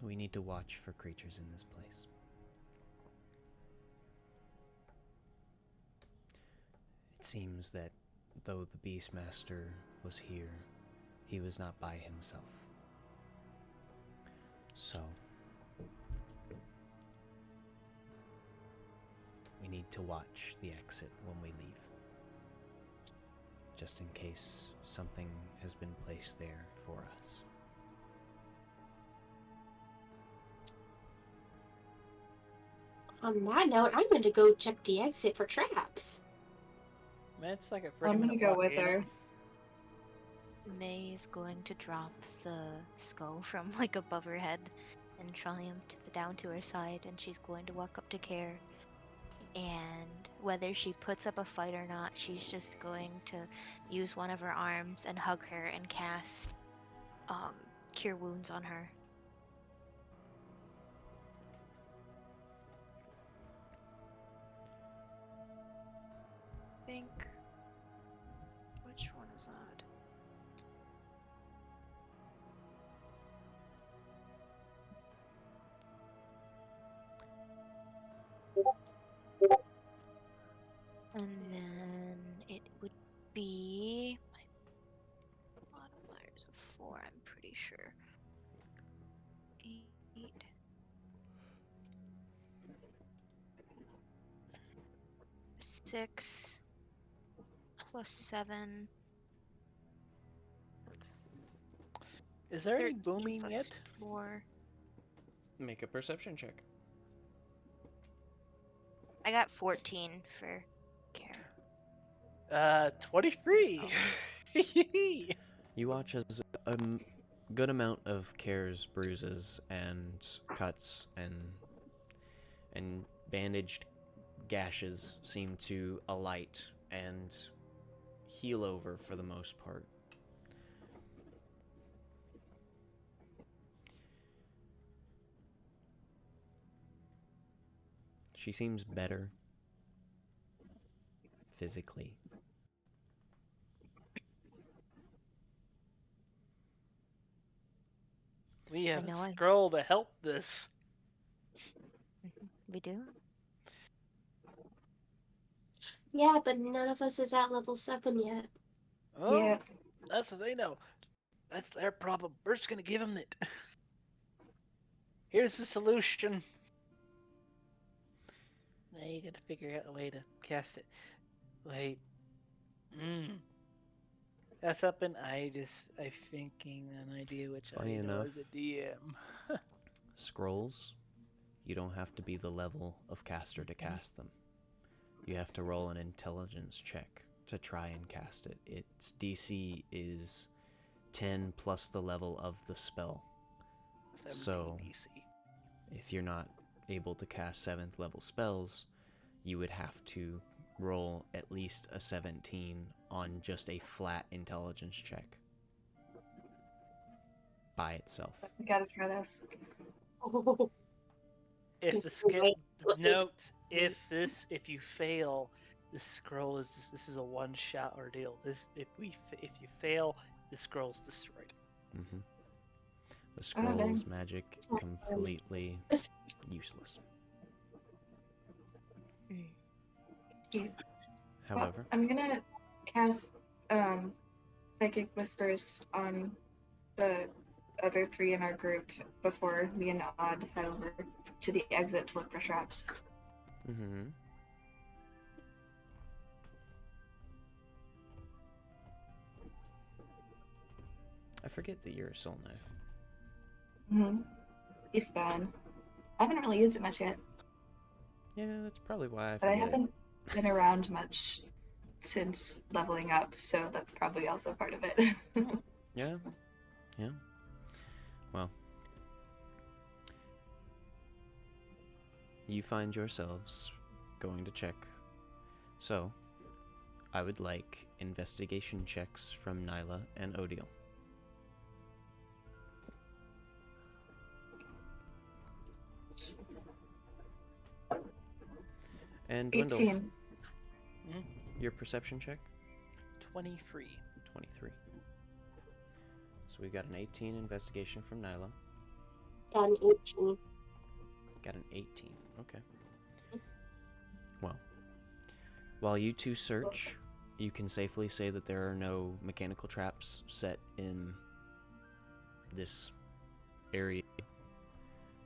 we need to watch for creatures in this place. It seems that though the Beastmaster was here, he was not by himself. So, we need to watch the exit when we leave, just in case something has been placed there for us. On that note, I'm going to go check the exit for traps. Man, it's like a I'm 30-minute gonna go walk, with ain't it? her. May is going to drop the skull from like above her head and triumph down to her side, and she's going to walk up to Care. And whether she puts up a fight or not, she's just going to use one of her arms and hug her and cast Cure Wounds on her. Think. Which one is that? And then it would be my modifiers of 4, I'm pretty sure. 8. 6 plus 7. That's Is there any 13 booming plus yet? 4. Make a perception check. I got 14 for Care. 23. You watch as a good amount of Care's bruises and cuts and bandaged gashes seem to alight and heal over for the most part. She seems better physically. We have know a I- scroll to help this. We do? Yeah, but none of us is at level 7 yet. Oh, Yeah. that's what they know. That's their problem. We're just gonna give them it. Here's the solution. Now you gotta figure out a way to cast it. Wait. That's up and I'm thinking an idea which Funny I know enough. as a DM. Scrolls, you don't have to be the level of caster to cast them. You have to roll an intelligence check to try and cast it. Its DC is 10 plus the level of the spell. 17 So- DC. If you're not able to cast 7th level spells, you would have to roll at least a 17 on just a flat intelligence check by itself. We gotta try this. If the skill Wait, let me- note, if you fail, this scroll is this is a one-shot ordeal. If you fail, the scroll's destroyed. Mm-hmm. The Oh, dang. scroll's magic It's not completely useless. Yeah. However, I'm gonna cast Psychic Whispers on the other 3 in our group before me and Odd head over to the exit to look for traps. mm-hmm. I forget that you're a soul knife. Mm-hmm. It's fine. I haven't really used it much yet, Yeah, that's probably why I but I forget it. haven't been around much since leveling up, so that's probably also part of it. Yeah. Yeah. Well. You find yourselves going to check. So, I would like investigation checks from Nyla and Odiel. And Wendell, 18. your perception check? 23. 23. So we got an 18 investigation from Nyla. Done 18. Got an 18. Okay. Well, while you two search, you can safely say that there are no mechanical traps set in this area.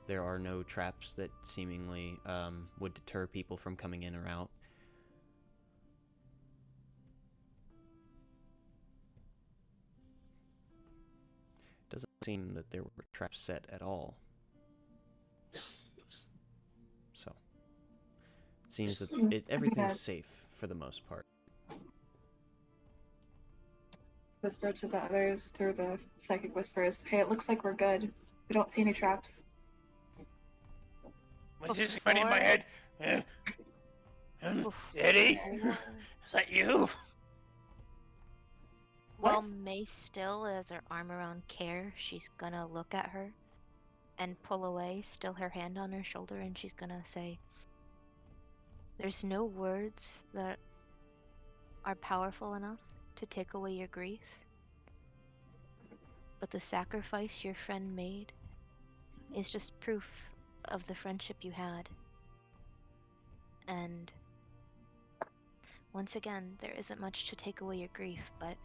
There are no traps that seemingly would deter people from coming in or out. Doesn't seem that there were traps set at all. So, it seems that everything's safe for the most part. whisper to the others through the psychic whispers. Hey, it looks like we're good. We don't see any traps. What's this funny in my Before- head? Eddie? Before- Is that you? While May still has her arm around Care, she's gonna look at her and pull away, still her hand on her shoulder, and she's gonna say, "There's no words that are powerful enough to take away your grief, but the sacrifice your friend made is just proof of the friendship you had. And once again, there isn't much to take away your grief, but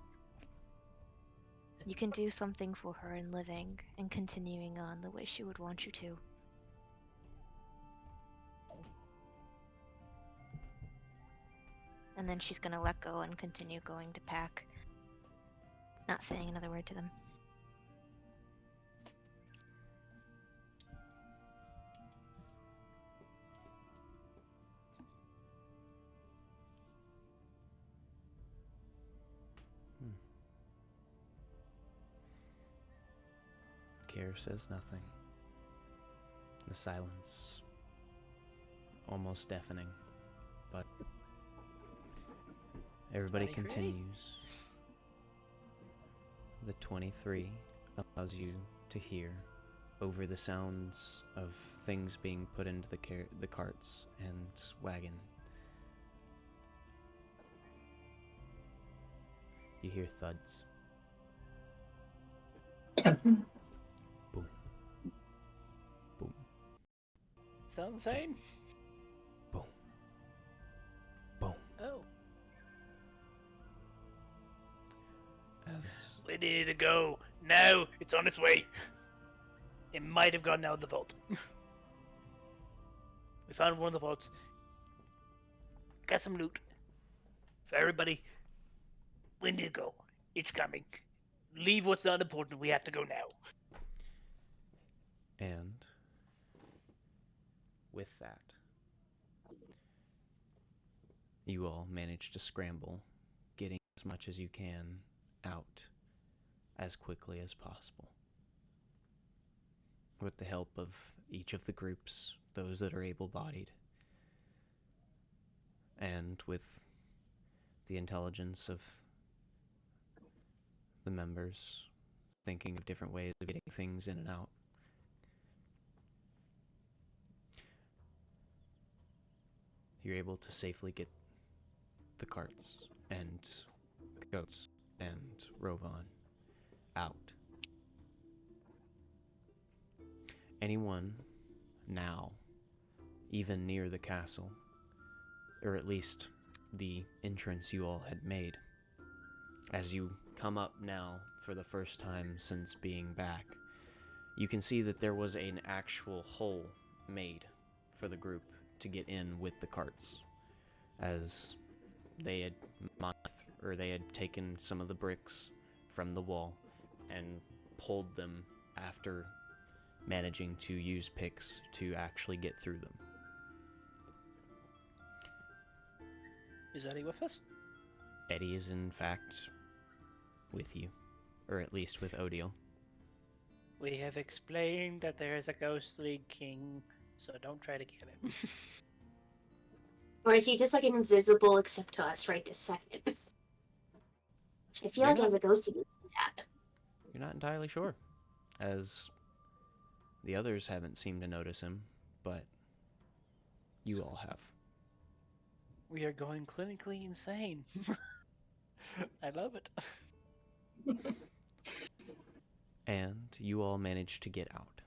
you can do something for her in living and continuing on the way she would want you to." And then she's gonna let go and continue going to pack, not saying another word to them. Care says nothing. The silence almost deafening, but everybody 23. continues. The 23 allows you to hear over the sounds of things being put into the carts and wagon. You hear thuds. Boom. Boom. Sound the same? Boom. Boom. Oh. As We need to go. Now it's on its way. It might have gone out of the vault. We found one of the vaults. Got some loot. For everybody. We need to go. It's coming. Leave what's not important. We have to go now. And with that, you all manage to scramble, getting as much as you can out as quickly as possible. With the help of each of the groups, those that are able-bodied, and with the intelligence of the members thinking of different ways of getting things in and out. You're able to safely get the carts and goats and Rovan out. Anyone now, even near the castle, or at least the entrance you all had made, as you come up now for the first time since being back, you can see that there was an actual hole made for the group to get in with the carts, as they had they had taken some of the bricks from the wall and pulled them after managing to use picks to actually get through them. Is Eddie with us? Eddie is in fact with you, or at least with Odile. We have explained that there is a ghostly king, so don't try to get him. Or is he just like invisible except to us right this second? I feel like as a ghost he would do that. You're not entirely sure, as the others haven't seemed to notice him, but you all have. We are going clinically insane. I love it. And you all managed to get out.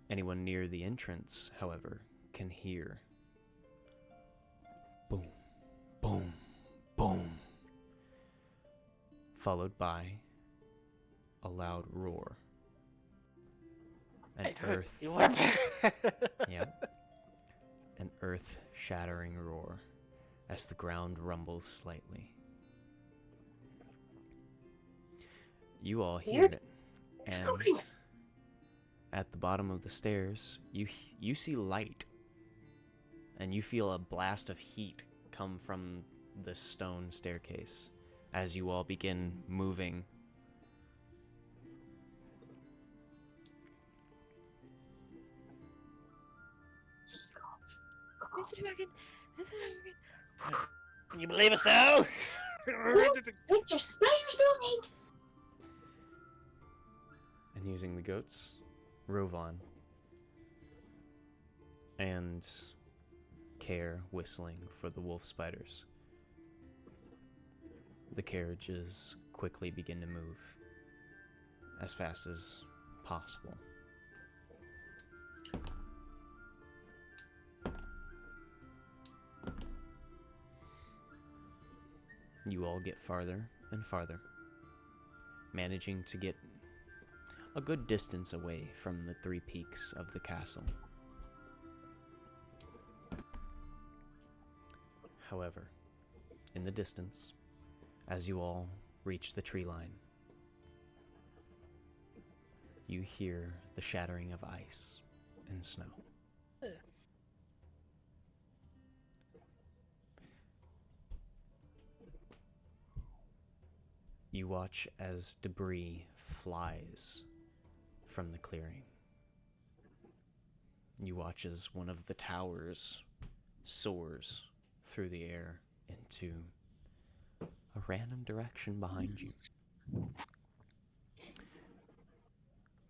Anyone near the entrance, however, can hear boom, boom, boom, followed by a loud roar. An an earth-shattering roar as the ground rumbles slightly. You all hear it, and at the bottom of the stairs, you see light, and you feel a blast of heat come from the stone staircase as you all begin moving. Mr. Dragon, Mr. Dragon. Can you believe us now? It's your spiders moving! And using the goats, Rovan, and Care whistling for the wolf spiders. The carriages quickly begin to move as fast as possible. You all get farther and farther, managing to get a good distance away from the 3 peaks of the castle. However, in the distance, as you all reach the tree line, you hear the shattering of ice and snow. You watch as debris flies from the clearing. You watch as one of the towers soars through the air into a random direction behind you,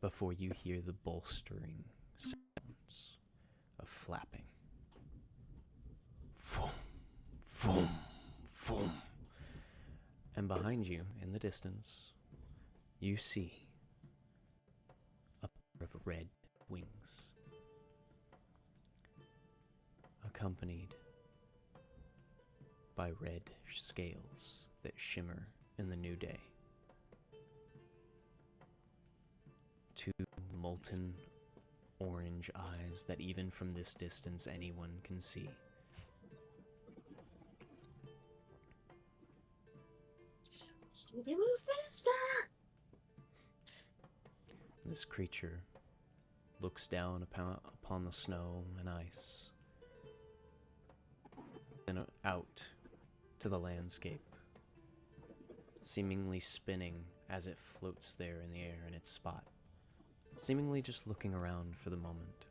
before you hear the bolstering sounds of flapping. Vroom, vroom, vroom. And behind you, in the distance, you see a pair of red wings, accompanied by red scales that shimmer in the new day. 2 molten orange eyes that even from this distance anyone can see. They move faster! This creature looks down upon the snow and ice, and out to the landscape, seemingly spinning as it floats there in the air in its spot, seemingly just looking around for the moment.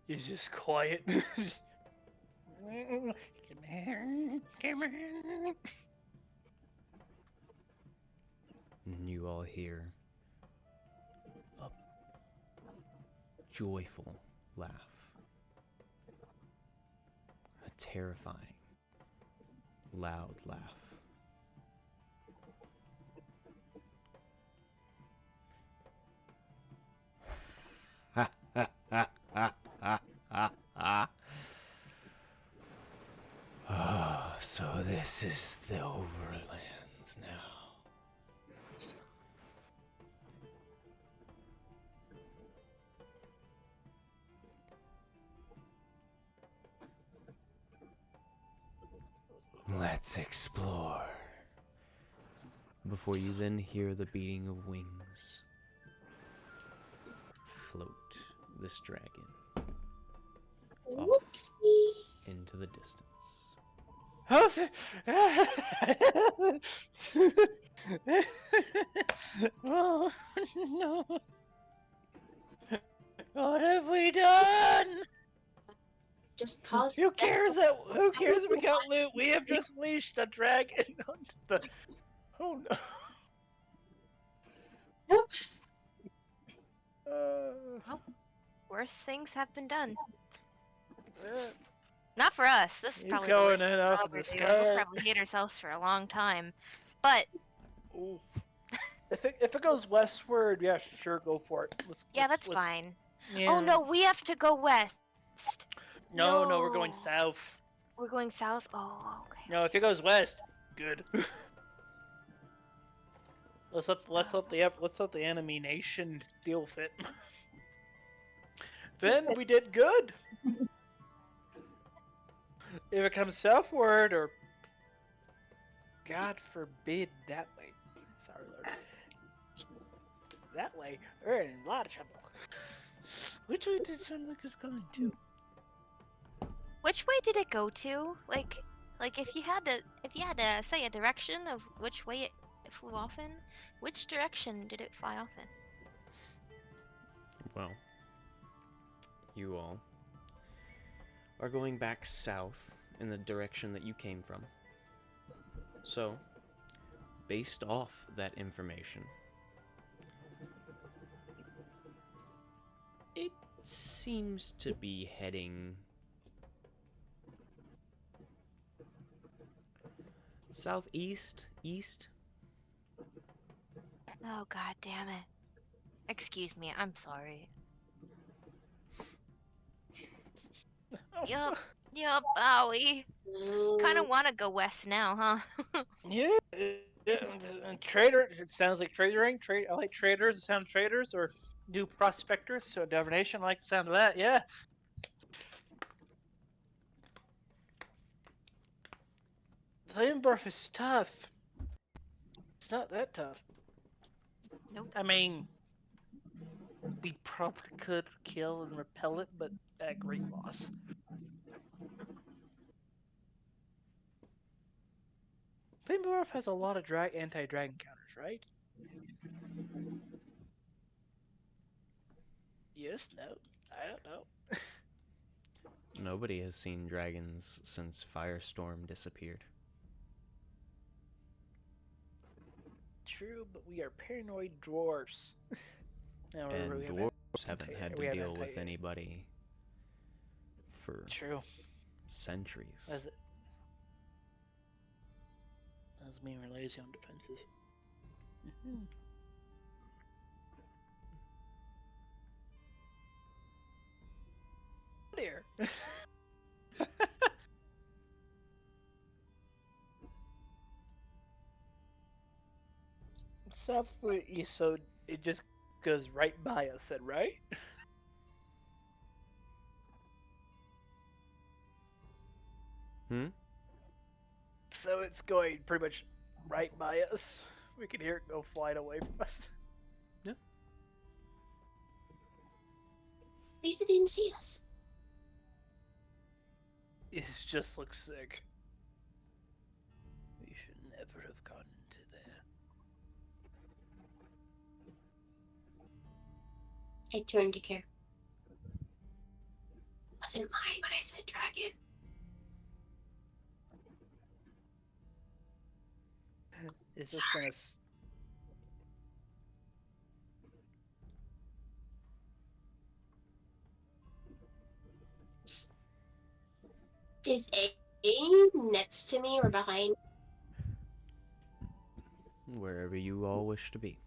He's just quiet. Come here, come here. And you all hear a joyful laugh. A terrifying, loud laugh. Ha ha ha ha ha ha ha. Oh, so this is the Overlands now. Let's explore. Before you then hear the beating of wings, float this dragon off Whoopsie! into the distance. Oh no! What have we done? Just cause Who cares if we got loot? We have just leashed a dragon onto the. Oh no! Nope. Worse things have been done. Uh, Not for us. This is He's probably the going worst in thing off we'll of ever the do. We'll sky. probably hate ourselves for a long time. But oof. If it goes westward, yeah, sure, go for it. yeah, that's let's- fine. Yeah. Oh no, we have to go west. No, we're going No. south. We're going south. Oh, okay. No, if it goes west, good. let's let the enemy nation deal with it. Then we did good. If it comes southward, or God forbid that way. Sorry, Lord. That way, we're in a lot of trouble. Which way did it sound like it's going to? Which way did it go to? Like if you had to say a direction of which way it flew off in, which direction did it fly off in? Well, you all are going back south in the direction that you came from. So, based off that information, it seems to be heading southeast, east. Oh god damn it. Excuse me, I'm sorry. Yup, Bowie. Kinda wanna go west now, huh? Yeah, trader. It sounds like tradering. Trade. I like traders. It sounds traders or new prospectors. So divination. I like the sound of that. Yeah. Limburf is tough. It's not that tough. Nope. I mean, we probably could kill and repel it, but at great loss. Limburf has a lot of anti-dragon counters, right? Yes. No. I don't know. Nobody has seen dragons since Firestorm disappeared. True, but we are paranoid dwarves. No, And we have dwarves haven't had we to have deal with anybody for True. centuries. Doesn't mean we're lazy on defenses. Dear. Software, so it just goes right by us, then, right? Hmm? So it's going pretty much right by us. We can hear it go flying away from us. Yeah. At least it didn't see us. It just looks sick. We should never have gone into there. I turned to Care. Wasn't mine when I said dragon. Is this gonna? Is A next to me or behind? Wherever you all wish to be.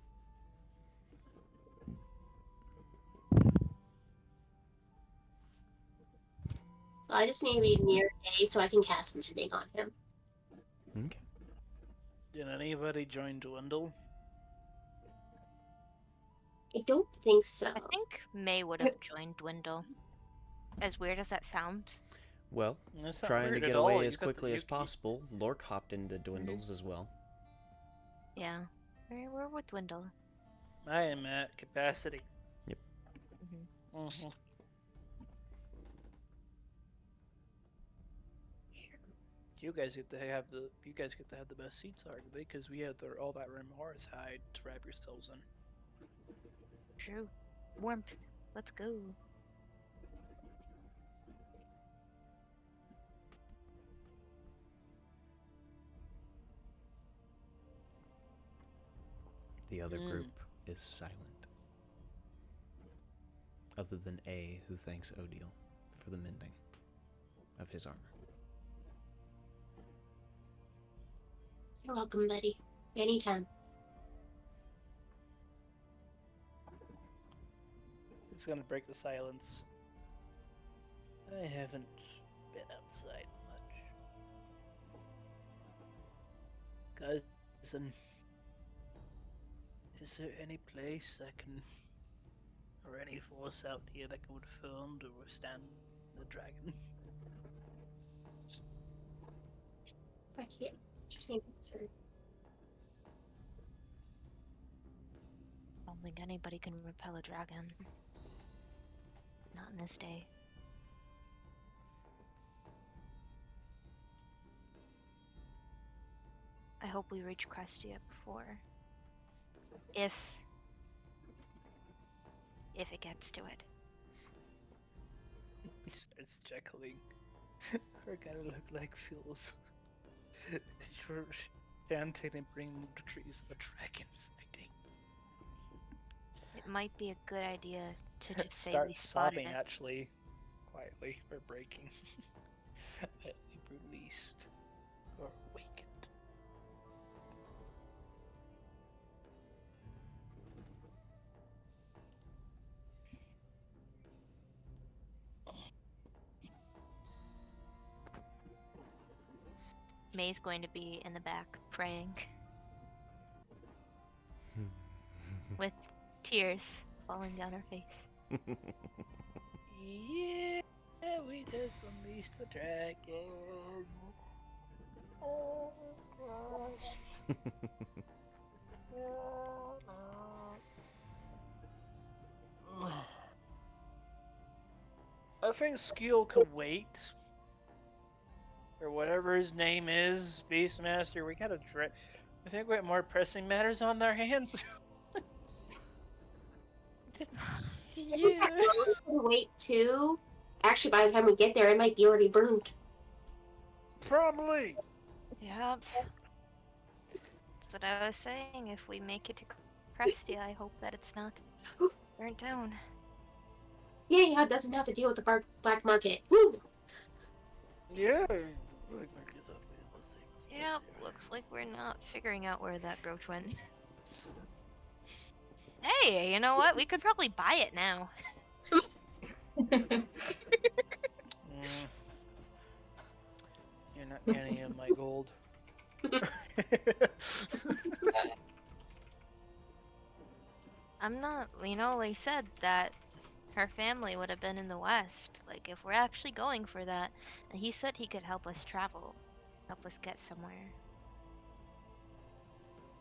I just need to be near A so I can cast something on him. Okay. Did anybody join Dwindle? I don't think so. I think May would have joined Dwindle. As weird as that sounds. Well, That's not trying to weird at get all. away You as got the- quickly you- as possible, Lork hopped into Dwindles as well. Yeah. We're with Dwindle. I am at capacity. Mm-hmm. Mm-hmm. You guys get to have the best seats, arguably, because we have all that Remor's hide to wrap yourselves in. True. Warmth. Let's go. The other group is silent. Other than A, who thanks Odile for the mending of his armor. You're welcome, buddy. Anytime. It's gonna break the silence. I haven't been outside much. Cousin, is there any place I can, or any force out here that can withstand or withstand the dragon? I can't answer. I don't think anybody can repel a dragon. Not in this day. hope we reach Crestia before. If it gets to it. He starts chuckling. We're gonna look like fools. Sure, chanting and bringing decrees of a dragon sighting. It might be a good idea to just say Start we spotted sobbing, it. actually, quietly, or breaking. Released or awakened. May's going to be in the back praying with tears falling down her face. Yeah, we just unleashed the dragon. Oh gosh. I think Skill can wait. Or whatever his name is, Beastmaster. We gotta I think we have more pressing matters on their hands. Yeah. Wait too. Actually, by the time we get there, it might be already burned. Probably. Yep. That's what I was saying. If we make it to Crestia, I hope that it's not burnt down. Yeah, it doesn't have to deal with the black market. Woo! Yeah. Yep, looks like we're not figuring out where that brooch went. Hey, you know what? We could probably buy it now. You're not getting in my gold. I'm not, they said that her family would have been in the West. Like, if we're actually going for that, and he said he could help us travel, help us get somewhere.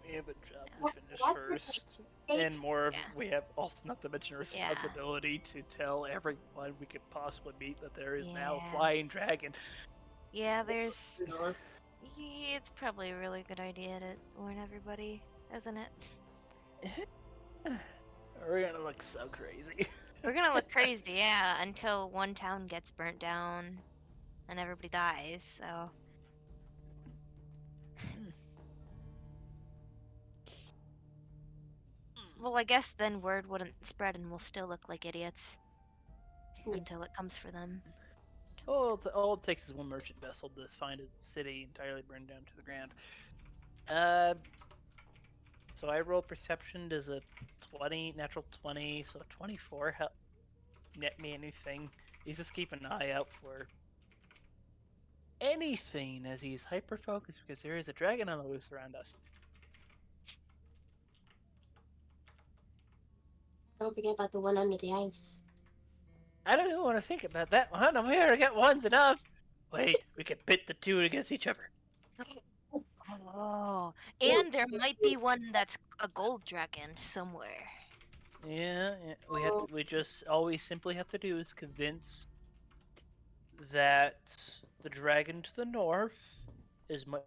We have a job to What- finish what first. is And more of Yeah. we have also not to mention responsibility to tell everyone we could possibly meet that there is now a Yeah. flying dragon. Yeah, there's. It's probably a really good idea to warn everybody, isn't it? We're gonna look so crazy. We're gonna look crazy, yeah, until one town gets burnt down and everybody dies, so. Well, I guess then word wouldn't spread and we'll still look like idiots until it comes for them. All it takes is one merchant vessel to find a city entirely burned down to the ground. So I rolled perception. Does a 20, natural 20, so 24 help net me anything? He's just keep an eye out for anything as he's hyper focused because there is a dragon on the loose around us. Don't forget about the one under the ice. I don't even want to think about that one. I'm here to get one's enough. Wait, we could pit the two against each other. Oh, and there might be one that's a gold dragon somewhere. Yeah, we just all we simply have to do is convince that the dragon to the north is much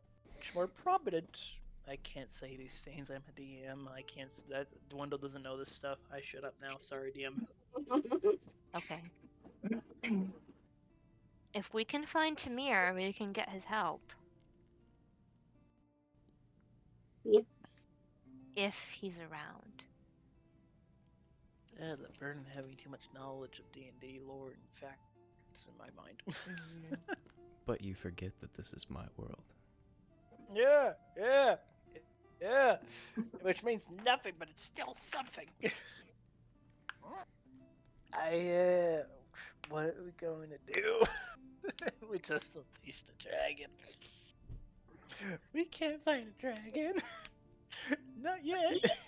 more prominent. I can't say these things. I'm a DM. I can't. That Dwindle doesn't know this stuff. I shut up now. Sorry, DM. Okay. If we can find Tamir, we can get his help. Yep. If he's around. The burden of having too much knowledge of D&D lore and facts in my mind. But you forget that this is my world. Yeah. Which means nothing, but it's still something. What are we going to do? We just unleashed the dragon. We can't find a dragon. Not yet.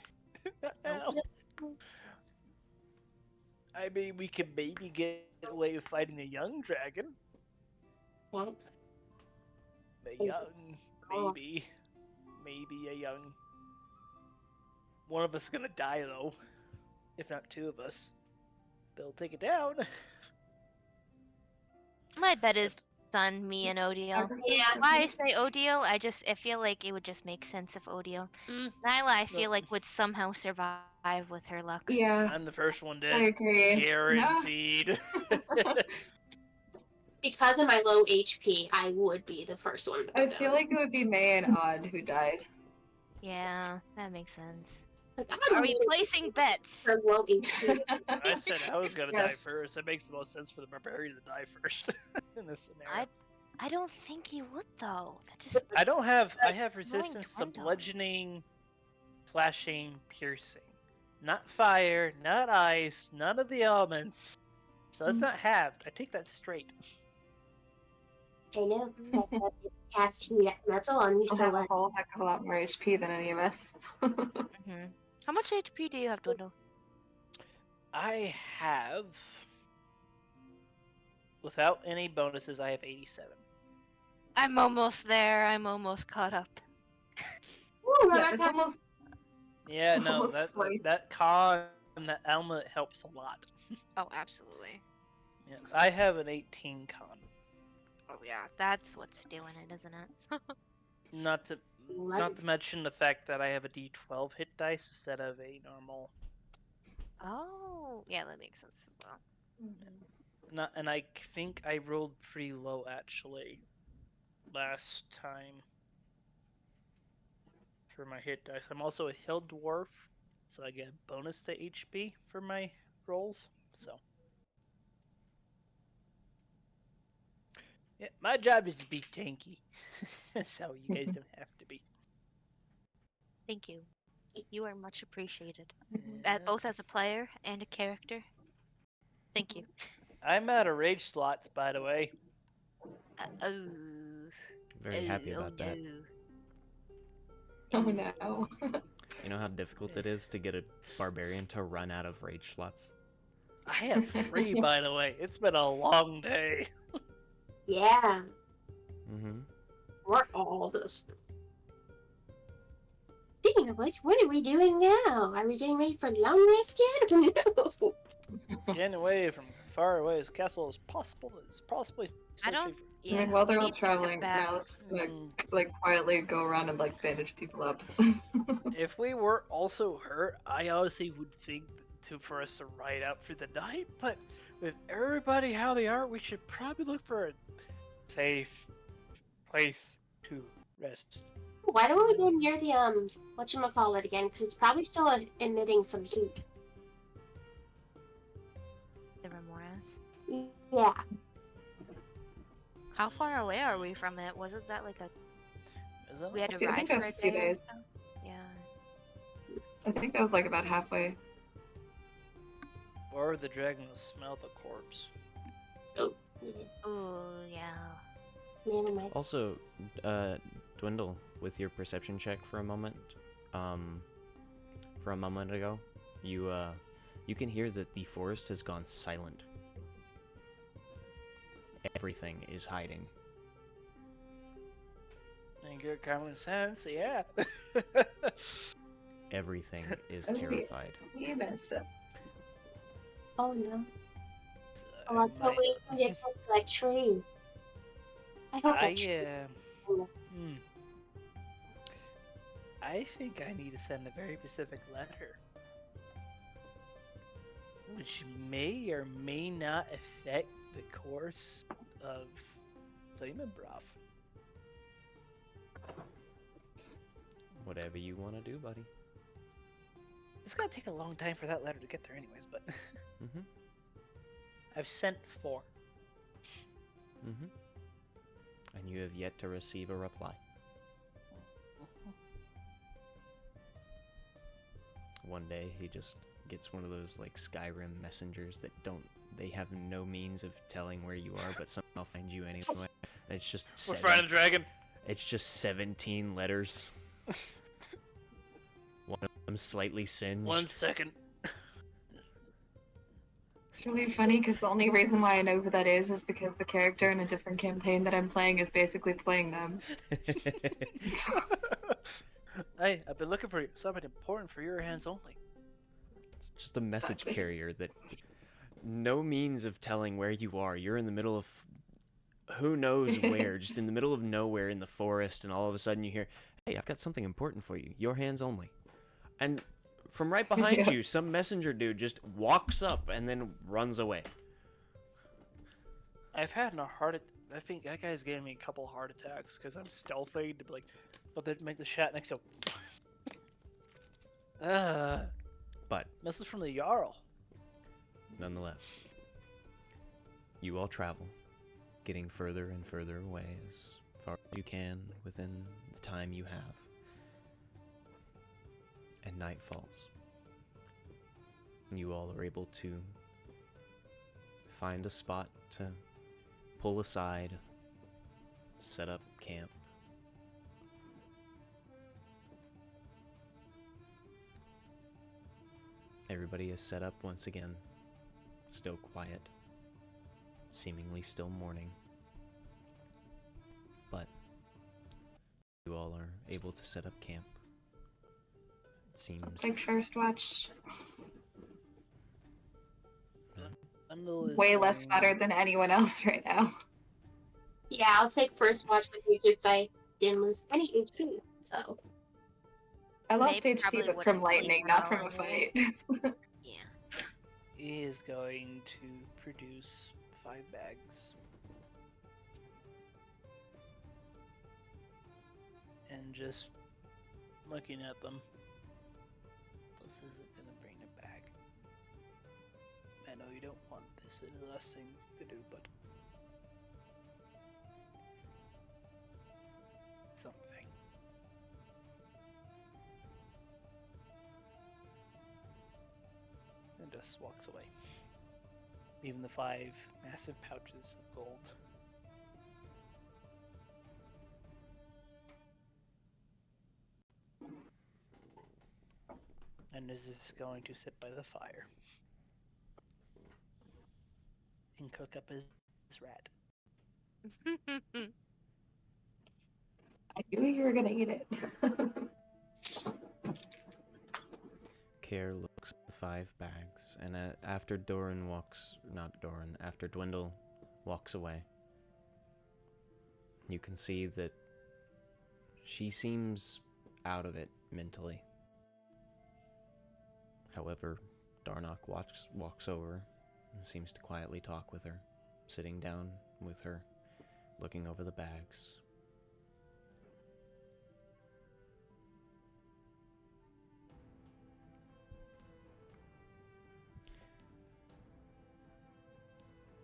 Not now. I mean, we can maybe get away with fighting a young dragon. What? A young, maybe a young. One of us is gonna die though, if not two of us. They'll take it down. My bet is son, me, and Odio. Yeah. Why I say Odio, I feel like it would just make sense if Odio. Mm, Nyla, I feel Nope. like would somehow survive with her luck. Yeah, I'm the first one I dead. agree. No, Guaranteed. Because of my low HP, I would be the first one to go I down. feel like it would be May and Odd who died. Yeah, that makes sense. Like, Are we placing bets? for low HP? I said I was gonna die Yes. first. It makes the most sense for the barbarian to die first in this scenario. I don't think he would though. That just I don't have. I have Knowing resistance to Grendel. bludgeoning, slashing, piercing. Not fire, not ice, none of the elements. So that's not halved. I take that straight. I know. Cast heat metal on me, I'll so have a like, whole heck of a lot more HP than any of us. How much HP do you have, Dwindle? I have, without any bonuses, I have 87. I'm almost there. I'm almost caught up. ooh, Yeah, it's almost Yeah, no, Almost that twice. that con and that element helps a lot. Oh, absolutely. Yeah, I have an 18 con. Oh yeah, that's what's doing it, isn't it? Not to mention the fact that I have a D12 hit dice instead of a normal. Oh, yeah, that makes sense as well. And I think I rolled pretty low actually last time for my hit dice. I'm also a hill dwarf, so I get a bonus to HP for my rolls. So yeah, my job is to be tanky, so you guys don't have to be. Thank you. You are much appreciated, Yeah. both as a player and a character. Thank you. I'm out of rage slots, by the way. Oh. Very happy about that. oh no. You know how difficult it is to get a barbarian to run out of rage slots? I have 3, by the way. It's been a long day. yeah, Mm-hmm. we're all this. Speaking of which, what are we doing now? Are we getting ready for long rest yet? No. Getting away from far away as castle as possible is possibly. I don't. I Yeah. mean, while they're we all need to get traveling, back. now let's like quietly go around and like bandage people up. If we were also hurt, I honestly would think for us to ride out through the night. But with everybody how they are, we should probably look for a safe place to rest. Why don't we go near the whatchamacallit again? Because it's probably still emitting some heat. The Remoras. Yeah. How far away are we from it? Wasn't that like a? Is that We had to I ride think for a that's a few day. Or days. so? Yeah. I think that was like about halfway. or the dragon will smell the corpse? Oh yeah. Anyway. Also, Dwindle, with your perception check for a moment, for a moment ago, you can hear that the forest has gone silent. Everything is hiding. And good common sense, yeah. Everything is Oh, terrified. You missed it. Oh no. I Oh, I can't wait to get close to that tree. I hope that tree. I think I need to send a very specific letter, which may or may not affect the course of Flamenbroth. Whatever you want to do, buddy. It's gonna take a long time for that letter to get there, anyways. But Mm-hmm. I've sent 4. Mm-hmm. And you have yet to receive a reply. One day he just gets one of those like Skyrim messengers that they have no means of telling where you are, but somehow find you anyway. And it's just We're fighting a dragon. It's just 17 letters. One of them slightly singed. 1 second. It's really funny because the only reason why I know who that is because the character in a different campaign that I'm playing is basically playing them. Hey, I've been looking for something important for your hands only. It's just a message carrier that no means of telling where you are. You're in the middle of who knows where, just in the middle of nowhere in the forest, and all of a sudden you hear, "Hey, I've got something important for you. Your hands only." And from right behind Yeah. you, some messenger dude just walks up and then runs away. I've had a I think that guy's giving me a couple heart attacks because I'm stealthing to be like, but then make the shot next to. But Message from the Jarl. nonetheless, you all travel, getting further and further away as far as you can within the time you have. And night falls. You all are able to find a spot to pull aside, set up camp. Everybody is set up once again, still quiet, seemingly still mourning. But you all are able to set up camp. It seems Take first watch. Undle is Way less going- better than anyone else right now. Yeah, I'll take first watch with you too because I didn't lose any HP. So I lost Maybe HP, probably but from wouldn't sleep lightning, not well from a anyway. fight. Yeah. He is going to produce 5 bags. And just looking at them. This isn't gonna bring it back. I know you don't want this. It is the last thing to do, but something. And just walks away. Leaving the 5 massive pouches of gold. And is just going to sit by the fire and cook up his rat. I knew you were gonna eat it. Care looks at the 5 bags, and after after Dwindle walks away, you can see that she seems out of it mentally. However, Darnock walks over and seems to quietly talk with her, sitting down with her, looking over the bags.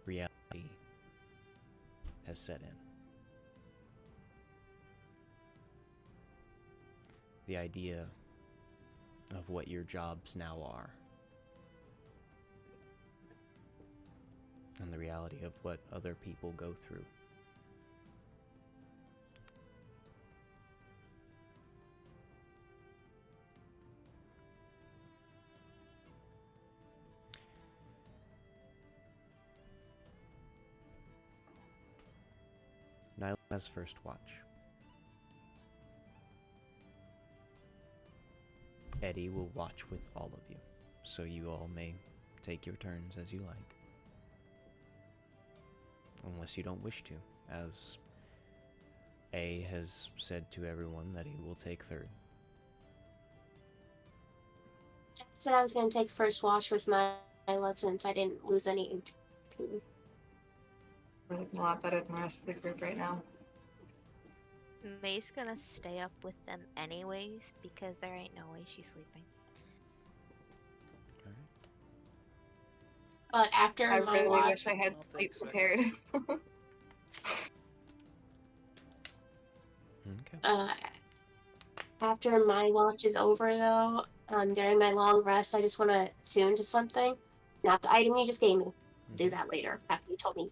Reality has set in. The idea of what your jobs now are, and the reality of what other people go through. Nyla has first watch. Eddie will watch with all of you, so you all may take your turns as you like. Unless you don't wish to, as A has said to everyone that he will take third. I said I was going to take first watch with my since I didn't lose any HP. We're looking a lot better than the rest of the group right now. May's gonna stay up with them anyways because there ain't no way she's sleeping. But after I my really watch, wish I had I'll sleep take second. prepared. Okay. after my watch is over though, during my long rest, I just want to tune to something. Not the item you just gave me. Do that later after you told me.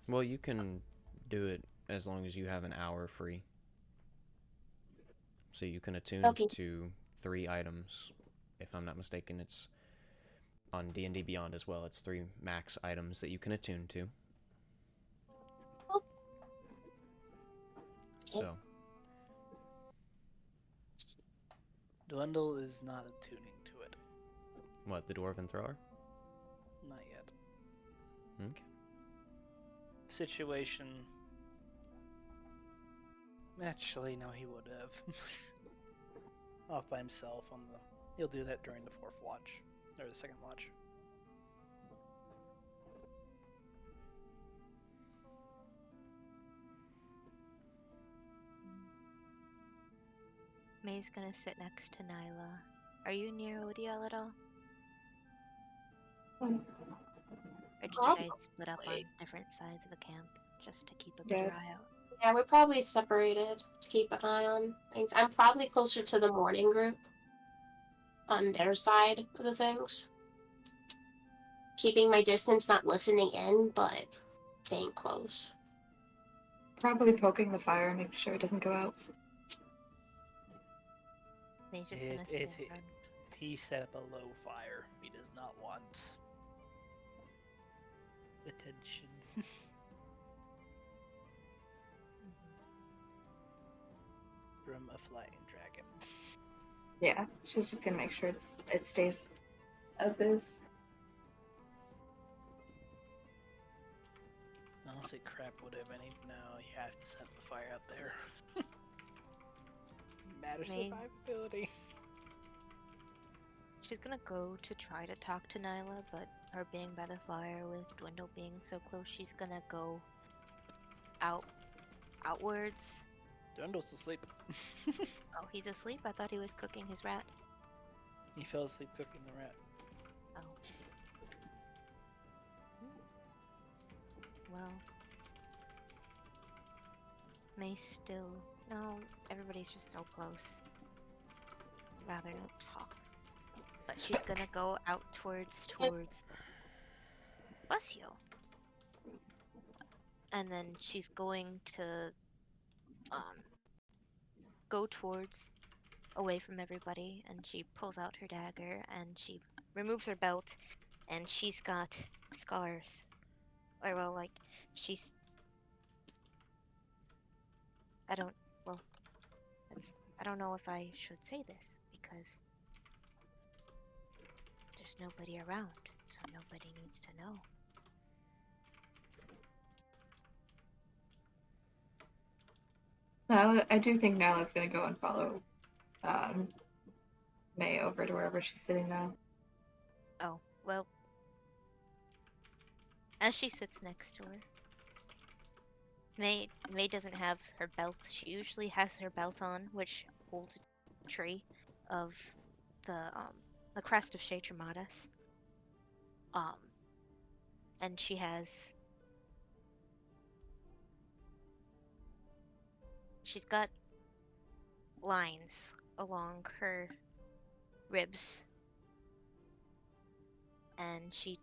Well, you can do it as long as you have an hour free. So you can attune Okay. to 3 items. If I'm not mistaken, it's on D&D Beyond as well. It's 3 max items that you can attune to. Oh. So, Dwindle is not attuning to it. what, the Dwarven Thrower? Not yet. Okay. Situation Actually, no, he would have. Off by himself on the. He'll do that during the fourth watch or the second watch. May's gonna sit next to Nyla. Are you near Odiel at all? Um, Or did you guys split up on Probably. different sides of the camp just to keep a Yeah. better eye out? Yeah, we're probably separated to keep an eye on things. I'm probably closer to the morning group on their side of the things. Keeping my distance, not listening in, but staying close. Probably poking the fire, making sure it doesn't go out. May's just gonna sit around. He set up a low fire. He does not want attention. From a flying dragon. Yeah, she's just gonna make sure it stays as is. Honestly, crap would have any. No, you have to set the fire out there. Matter Maze. survivability. She's gonna go to try to talk to Nyla, but her being by the fire with Dwindle being so close, she's gonna go outwards. Dwindle's asleep. Oh, he's asleep? I thought he was cooking his rat. He fell asleep cooking the rat. Oh. Well. May still. No, everybody's just so close. Rather not talk. But she's gonna go out towards. Bless you. And then she's going to go towards away from everybody, and she pulls out her dagger and she removes her belt, and she's got scars. Or well, like she's. I don't know if I should say this because there's nobody around, so nobody needs to know. No, I do think Nyla's gonna go and follow May over to wherever she's sitting now. Oh, well. As she sits next to her, May doesn't have her belt. She usually has her belt on, which holds a tree of the crest of Shea Traumatis. And she's got lines along her ribs, and she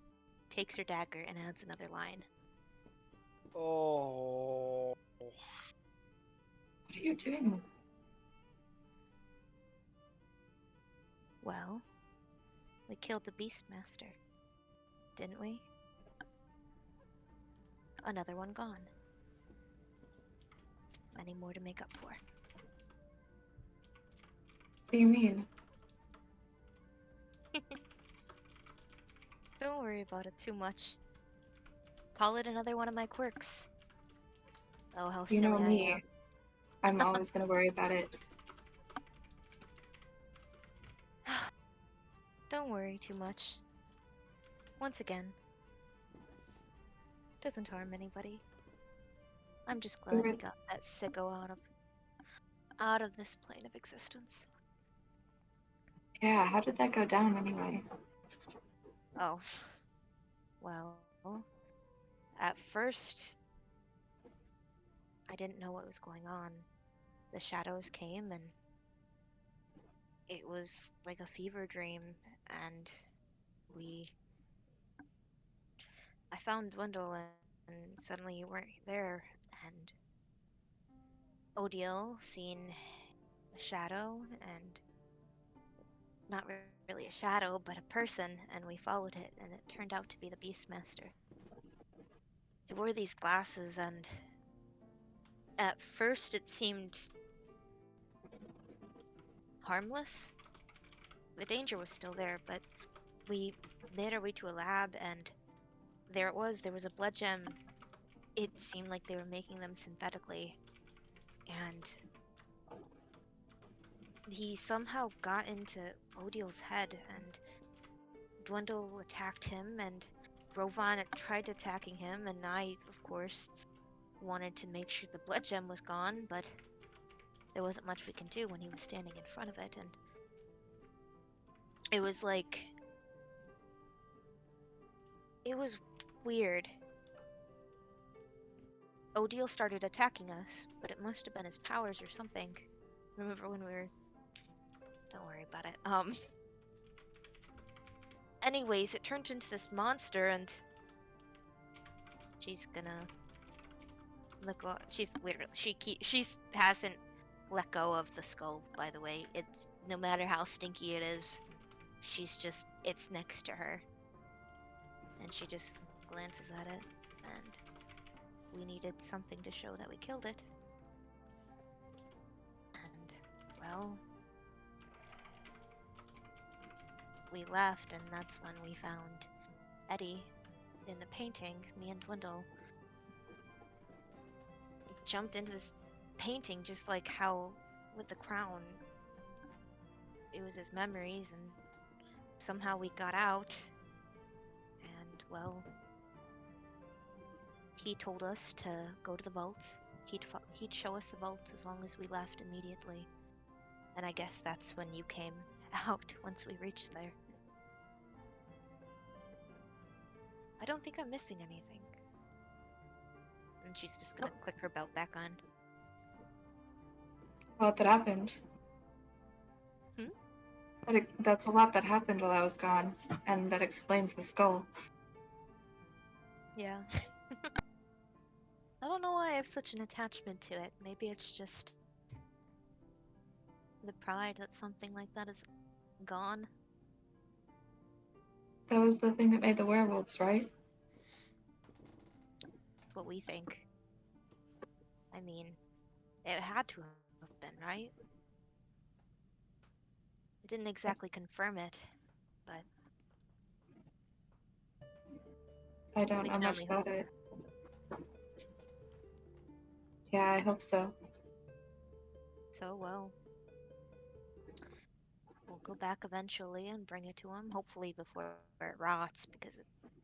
takes her dagger and adds another line. Oh. What are you doing? Well, we killed the Beastmaster, didn't we? Another one gone. Many more to make up for. What do you mean? Don't worry about it too much. Call it another one of my quirks. Oh, how You know silly I me. am. I'm always gonna worry about it. Don't worry too much. Once again, doesn't harm anybody. I'm just glad we got that sicko out of this plane of existence. Yeah, how did that go down anyway? Oh, well, at first, I didn't know what was going on. The shadows came and it was like a fever dream, and I found Dwindle and suddenly you weren't there, and Odiel seen a shadow, and not really a shadow, but a person, and we followed it, and it turned out to be the Beastmaster. He wore these glasses, and at first it seemed harmless. The danger was still there, but we made our way to a lab, and there was a blood gem. It seemed like they were making them synthetically, and he somehow got into Odil's head, and Dwindle attacked him, and Rovan tried attacking him, and I, of course, wanted to make sure the blood gem was gone, but there wasn't much we can do when he was standing in front of it, and it was like... It was weird. Odile started attacking us, but it must have been his powers or something. Remember when we were... Don't worry about it. Anyways, it turned into this monster, and she's gonna let go. She's literally she hasn't let go of the skull. By the way, it's no matter how stinky it is, it's next to her, and she just glances at it, and we needed something to show that we killed it. And well, we left, and that's when we found Eddie in the painting. Me and Dwindle jumped into this painting, just like how with the crown, it was his memories, and somehow we got out, and well, he told us to go to the vault. He'd show us the vault as long as we left immediately, and I guess that's when you came out once we reached there. I don't think I'm missing anything. And she's just gonna click her belt back on. A lot that happened. That's a lot that happened while I was gone, and that explains the skull. Yeah. I don't know why I have such an attachment to it. Maybe it's just the pride that something like that is gone. That was the thing that made the werewolves, right? That's what we think. I mean, it had to have been, right? It didn't exactly confirm it, but I don't we know can much only about hope. it. Yeah, I hope so. So, well, we'll go back eventually and bring it to him, hopefully before it rots, because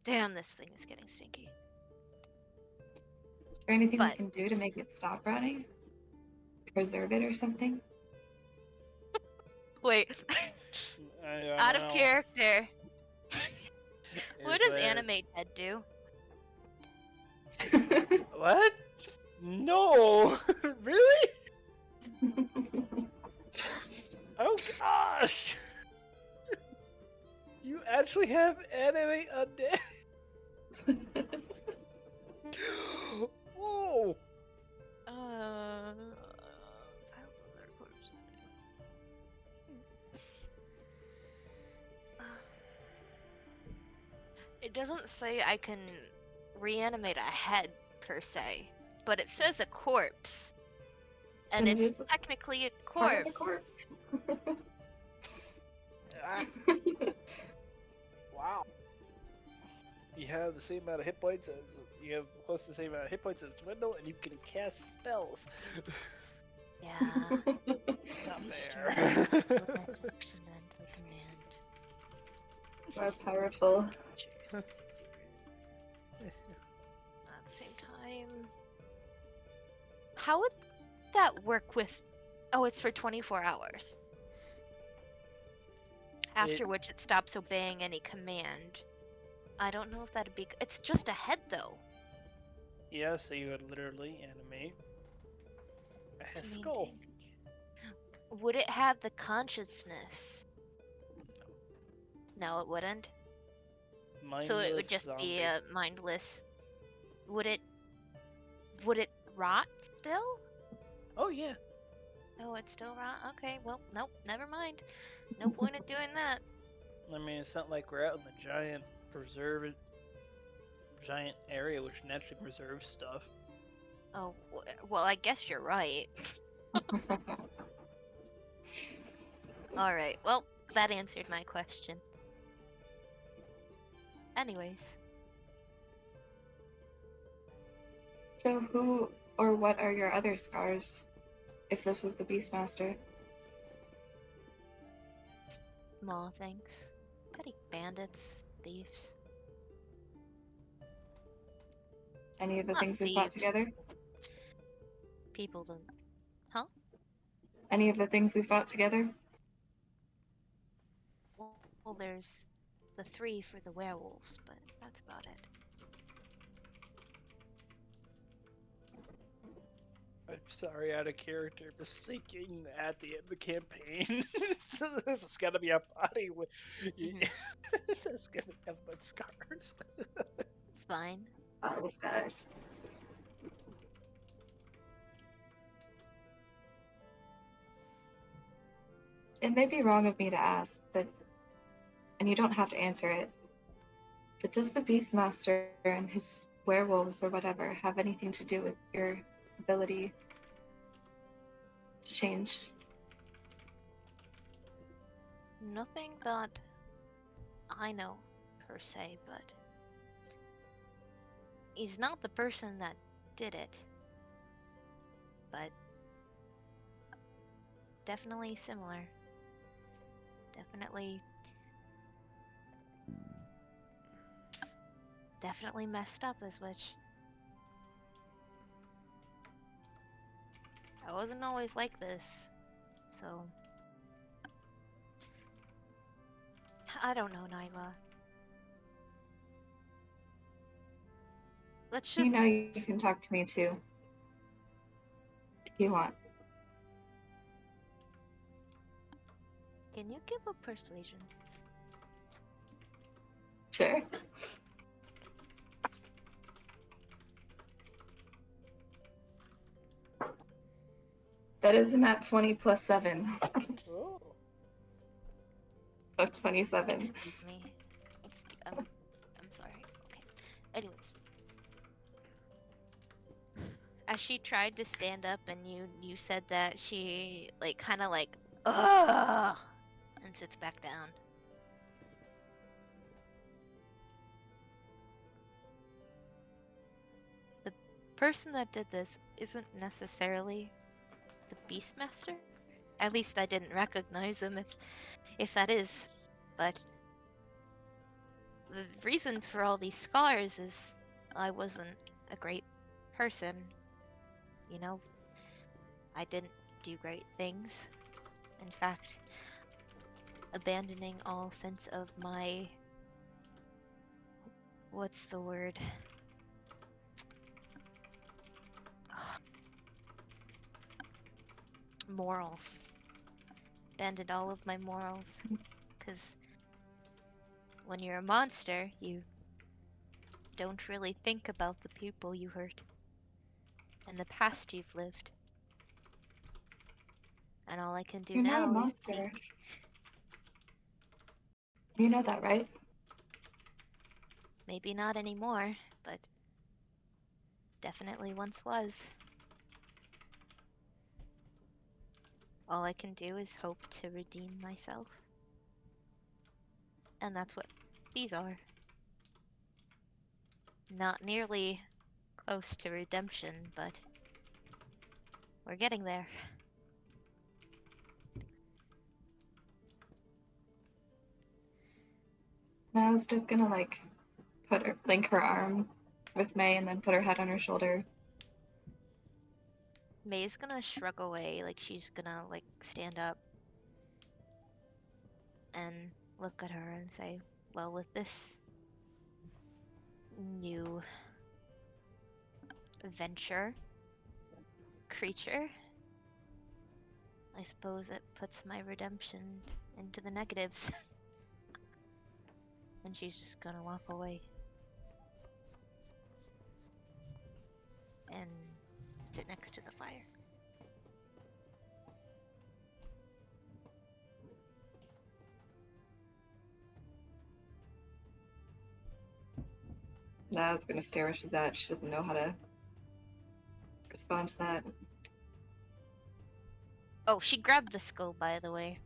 damn, this thing is getting stinky. Is there anything we But can do to make it stop rotting? Preserve it or something? wait, I don't out of know. character. What Is does there... animate dead do? What? No! Really? Oh gosh! You actually have anime undead? Whoa! It doesn't say I can reanimate a head per se, but it says a corpse, and And it it's is technically a part of corpse. the corpse. Ah, wow. You have the same amount of hit points as you have close to the same amount of hit points as Dwindle, and you can cast spells. Yeah. Not We fair. should accidentally command. More powerful. At the same time, how would that work with? Oh, it's for 24 hours. After which it stops obeying any command. I don't know if that'd be. It's just a head though. Yeah, so you would literally animate a To skull. maintain. Would it have the consciousness? No, it wouldn't. Mindless So it would just zombie. be a mindless. Would it rot still? Oh yeah. Oh, it's still rot. Okay, well, nope, never mind. No point in doing that. I mean, it's not like we're out in the giant area which naturally preserves stuff. Oh, well, I guess you're right. All right. Well, that answered my question. Anyways, So who or what are your other scars? If this was the Beastmaster. Small things. Petty bandits, thieves. Any of the Not things we fought thieves. together? People that. Huh? Any of the things we fought together? Well, there's the 3 for the werewolves, but that's about it. I'm sorry, out of character, mistaking at the end of the campaign. So this is gonna be a body with. Mhm. This is gonna have my scars. It's fine. Oh, this guys. It may be wrong of me to ask, and you don't have to answer it, but does the Beastmaster and his werewolves or whatever have anything to do with your ability to change? Nothing that I know, per se, but he's not the person that did it. But definitely similar. Definitely messed up as which. I wasn't always like this, so I don't know, Nyla. Let's You just. know you can talk to me too, if you want. Can you give a persuasion? Sure. That is a nat 20 plus 7. Oh. So 27. Excuse me. I'm sorry. Okay. Anyways, as she tried to stand up, and you said that she like kind of like ugh and sits back down. The person that did this isn't necessarily the Beastmaster. At least I didn't recognize him if that is. But the reason for all these scars is I wasn't a great person. You know, I didn't do great things. In fact, abandoning all sense of my what's the word? Morals. Abandoned all of my morals. Because when you're a monster, you don't really think about the people you hurt and the past you've lived. And all I can do You're not a now is monster. think. You know that, right? Maybe not anymore, but definitely once was. All I can do is hope to redeem myself. And that's what these are. Not nearly close to redemption, but we're getting there. Na's just gonna like link her arm with May and then put her head on her shoulder. May's gonna shrug away, like she's gonna like stand up and look at her and say, well, with this new venture creature, I suppose it puts my redemption into the negatives. And she's just gonna walk away and sit next to the fire. Na's gonna stare where she's at. She doesn't know how to respond to that. Oh, she grabbed the skull, by the way.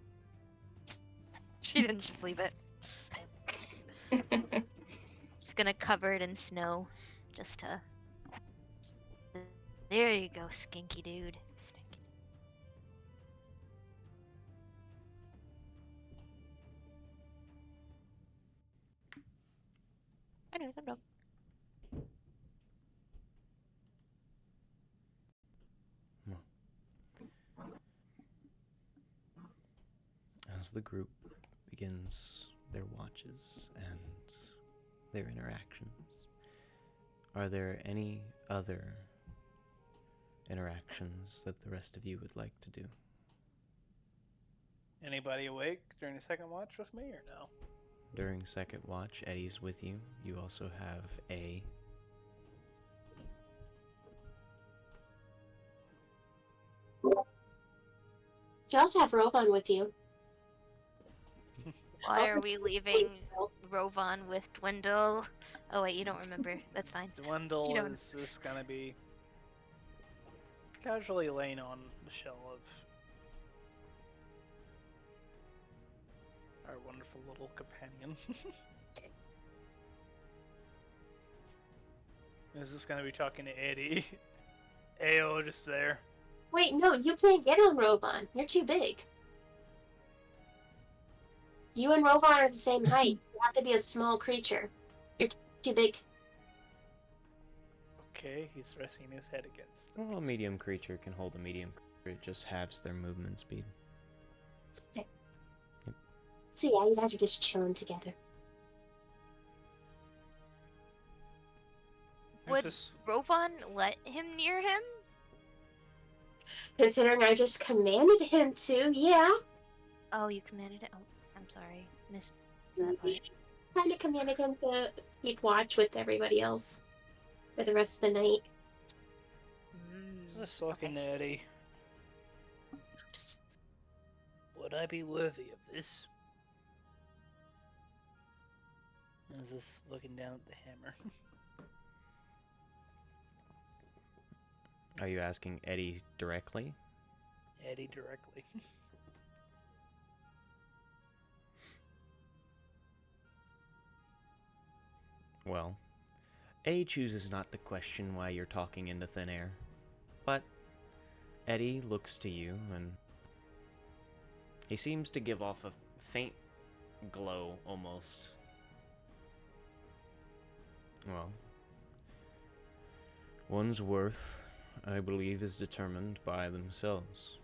She didn't just leave it. Just gonna cover it in snow, just to. There you go, skinky dude. Stinky. I don't know. As the group begins their watches and their interactions, are there any other interactions that the rest of you would like to do? Anybody awake during the second watch with me or no? During second watch, Eddie's with you. You also have A. You also have Rovan with you. Why are we leaving Rovan with Dwindle? Oh wait, you don't remember. That's fine. Dwindle You don't- is just gonna be casually laying on the shell of our wonderful little companion. Is this gonna be talking to Eddie? Ayo, just there. Wait, no, you can't get on Rovan. You're too big. You and Rovan are the same height. You have to be a small creature. You're too big. Okay, he's resting his head against. the Well, a beast. medium creature can hold a medium creature. It just halves their movement speed. So yeah, you guys are just chilling together. It's Would just- Rovan let him near him? Considering I just commanded him to, yeah. Oh, you commanded it. Oh, I'm sorry, missed that part. Kind of commanded him to keep watch with everybody else for the rest of the night. Just looking at Eddie. Would I be worthy of this? Is this looking down at the hammer? Are you asking Eddie directly? Eddie directly. Well, A chooses not to question why you're talking into thin air, but Eddie looks to you and he seems to give off a faint glow almost. Well, one's worth, I believe, is determined by themselves.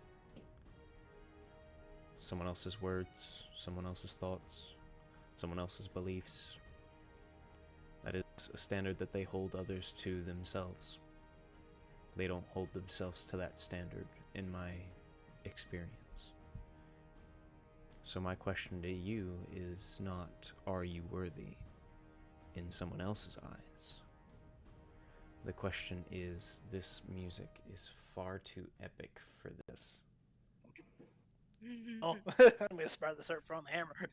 Someone else's words, someone else's thoughts, someone else's beliefs. That is a standard that they hold others to themselves. They don't hold themselves to that standard, in my experience. So my question to you is not, are you worthy in someone else's eyes? The question is, this music is far too epic for this. Oh, I'm gonna start from the hammer.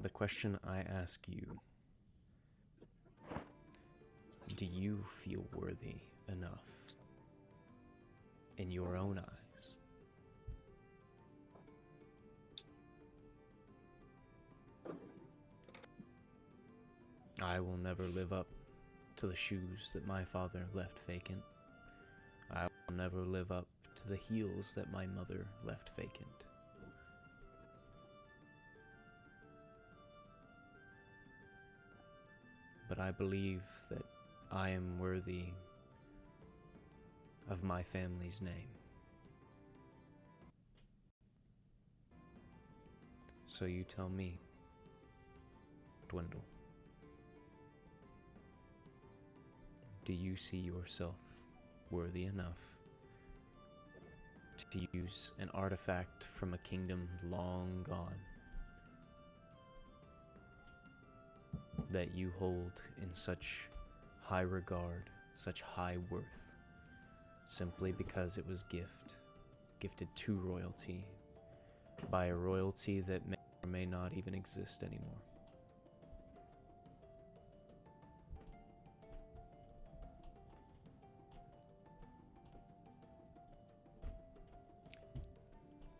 The question I ask you, do you feel worthy enough in your own eyes? I will never live up to the shoes that my father left vacant. I will never live up to the heels that my mother left vacant. But I believe that I am worthy of my family's name. So you tell me, Dwindle. Do you see yourself worthy enough to use an artifact from a kingdom long gone that you hold in such high regard, such high worth, simply because it was gifted to royalty by a royalty that may or may not even exist anymore?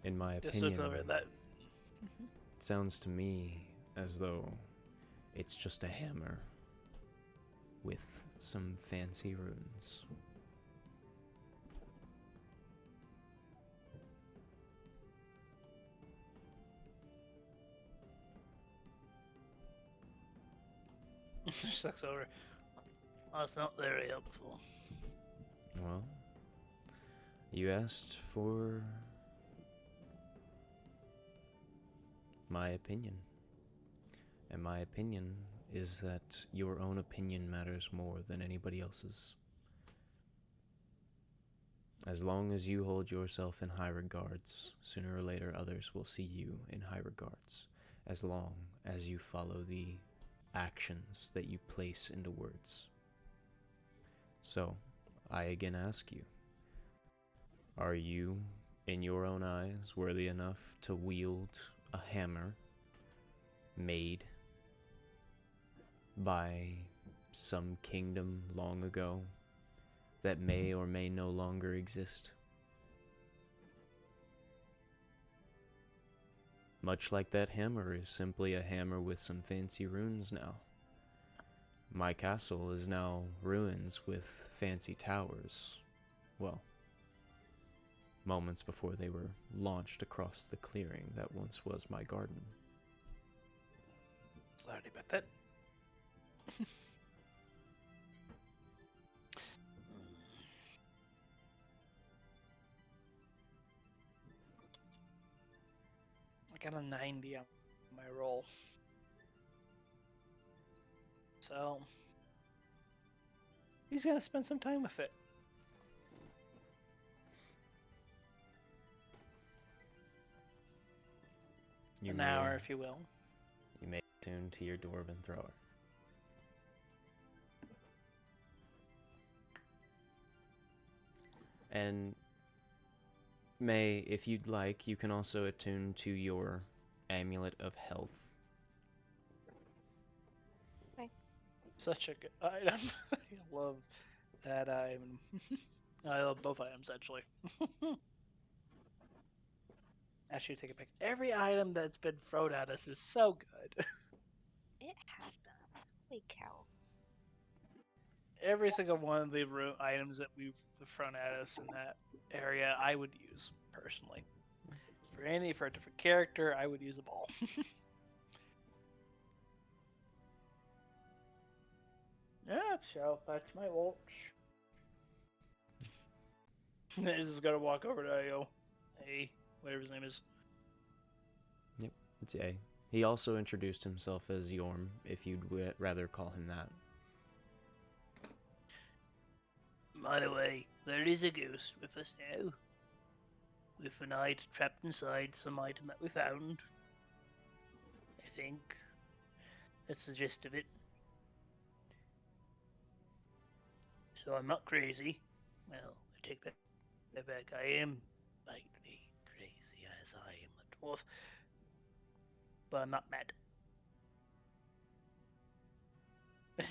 In my Just looks opinion, over at that. it sounds to me as though it's just a hammer with some fancy runes. Just looks over. That's not very helpful. Well, you asked for my opinion. And my opinion is that your own opinion matters more than anybody else's. As long as you hold yourself in high regards, sooner or later others will see you in high regards, as long as you follow the actions that you place into words. So, I again ask you, are you, in your own eyes, worthy enough to wield a hammer made by some kingdom long ago that may or may no longer exist? Much like that hammer is simply a hammer with some fancy runes now. My castle is now ruins with fancy towers. Well, moments before they were launched across the clearing that once was my garden. Sorry about that. I got a 90 on my roll. So, he's gonna spend some time with it. An hour, if you will. You may tune to your dwarven thrower. And May, if you'd like, you can also attune to your amulet of health. Such a good item. I love that item. I love both items, actually. Actually, take a pic. Every item that's been thrown at us is so good. It has been. Holy cow. Every single one of the items that we've thrown at us in that area, I would use, personally. For a different character, I would use them all. Yeah, so that's my watch. He's just gonna walk over to Ayo. Hey, whatever his name is. Yep, it's A. He also introduced himself as Yorm, if you'd rather call him that. By the way, there is a ghost with us now. With a knight trapped inside some item that we found. I think. That's the gist of it. So I'm not crazy. Well, I take that back. I am slightly crazy as I am a dwarf. But I'm not mad.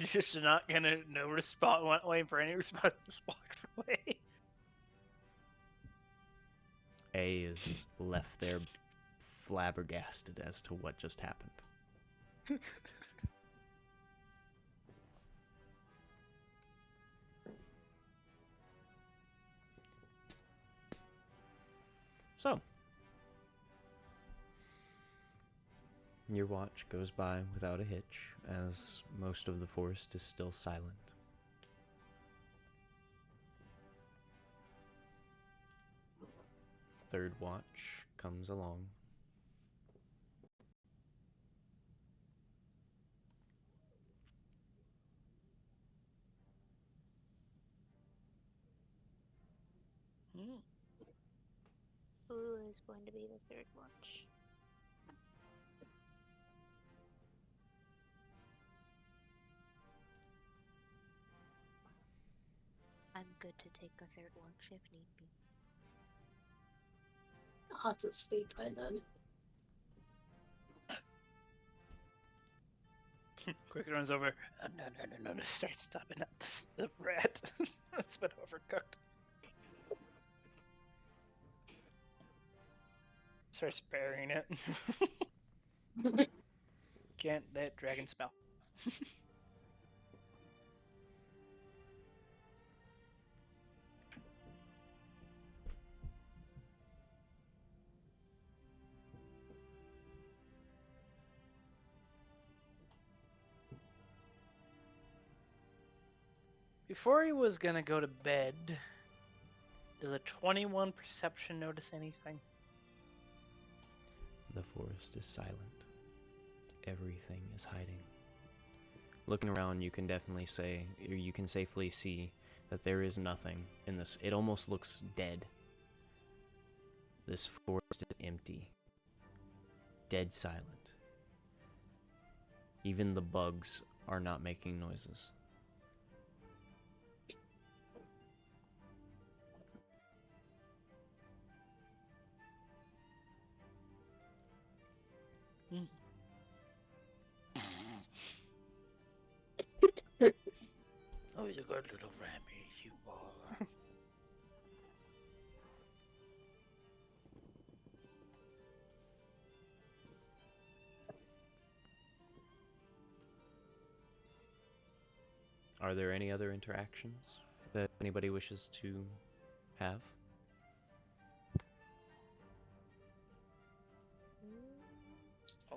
Just not gonna no response. Waiting for any response. Just walks away. A is left there flabbergasted as to what just happened. So, your watch goes by without a hitch, as most of the forest is still silent. Third watch comes along. Who is going to be the third watch? I'm good to take a third watch if need be. I'll have to sleep by then. Quick runs over. No. Start stopping at the rat. It's been overcooked. Starts burying it. Can't let dragon spell. Before he was gonna go to bed, does a 21 perception notice anything? The forest is silent. Everything is hiding. Looking around, you can definitely say, or you can safely see that there is nothing in this. It almost looks dead. This forest is empty. Dead silent. Even the bugs are not making noises. Oh, he's a good little Remy, you are. Are there any other interactions that anybody wishes to have?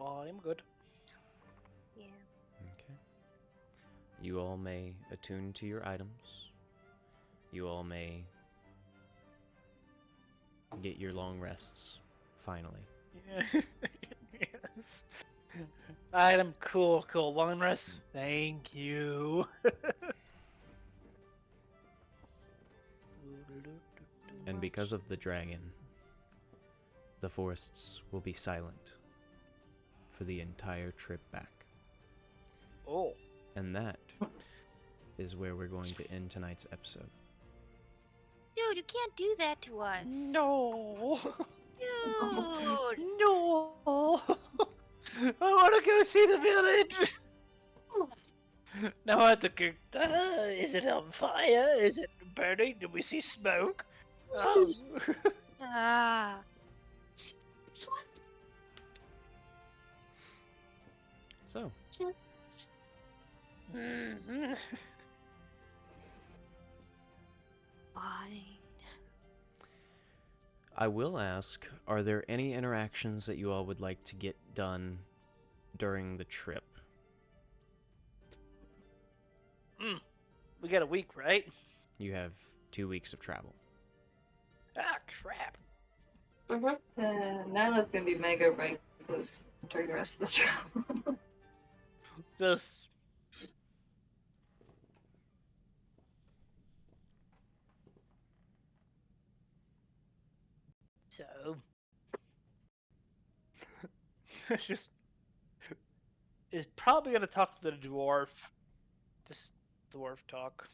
I'm good. Yeah. Okay. You all may attune to your items. You all may get your long rests, finally. Yeah. Yes. Item, cool. Long rest. Thank you. And because of the dragon, the forests will be silent for the entire trip back. Oh. And that is where we're going to end tonight's episode. Dude, you can't do that to us. No. Dude. No. I want to go see the village. Now I have to go. Is it on fire? Is it burning? Do we see smoke? Oh. Ah. So, Mhm. Fine. I will ask, are there any interactions that you all would like to get done during the trip? We got a week, right? You have 2 weeks of travel. Ah, crap. Now that's gonna be mega rankless during the rest of this travel. Just. So. Just. Is probably gonna talk to the dwarf. Just dwarf talk.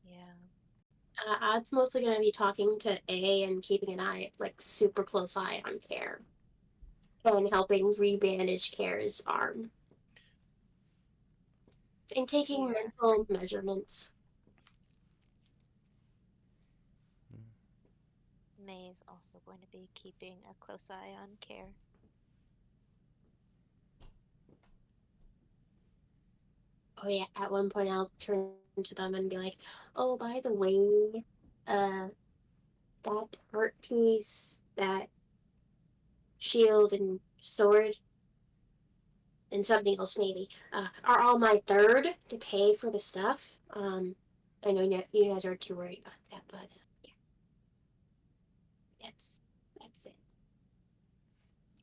Yeah. Odd's mostly going to be talking to A and keeping an eye, like super close eye on Care, and helping rebandage Care's arm, and taking Yeah. mental measurements. May is also going to be keeping a close eye on Care. Oh yeah, at one point I'll turn to them and be like, "Oh, by the way, that art piece, that shield and sword, and something else maybe, are all my third to pay for the stuff. I know you guys aren't too worried about that, but yeah, that's it.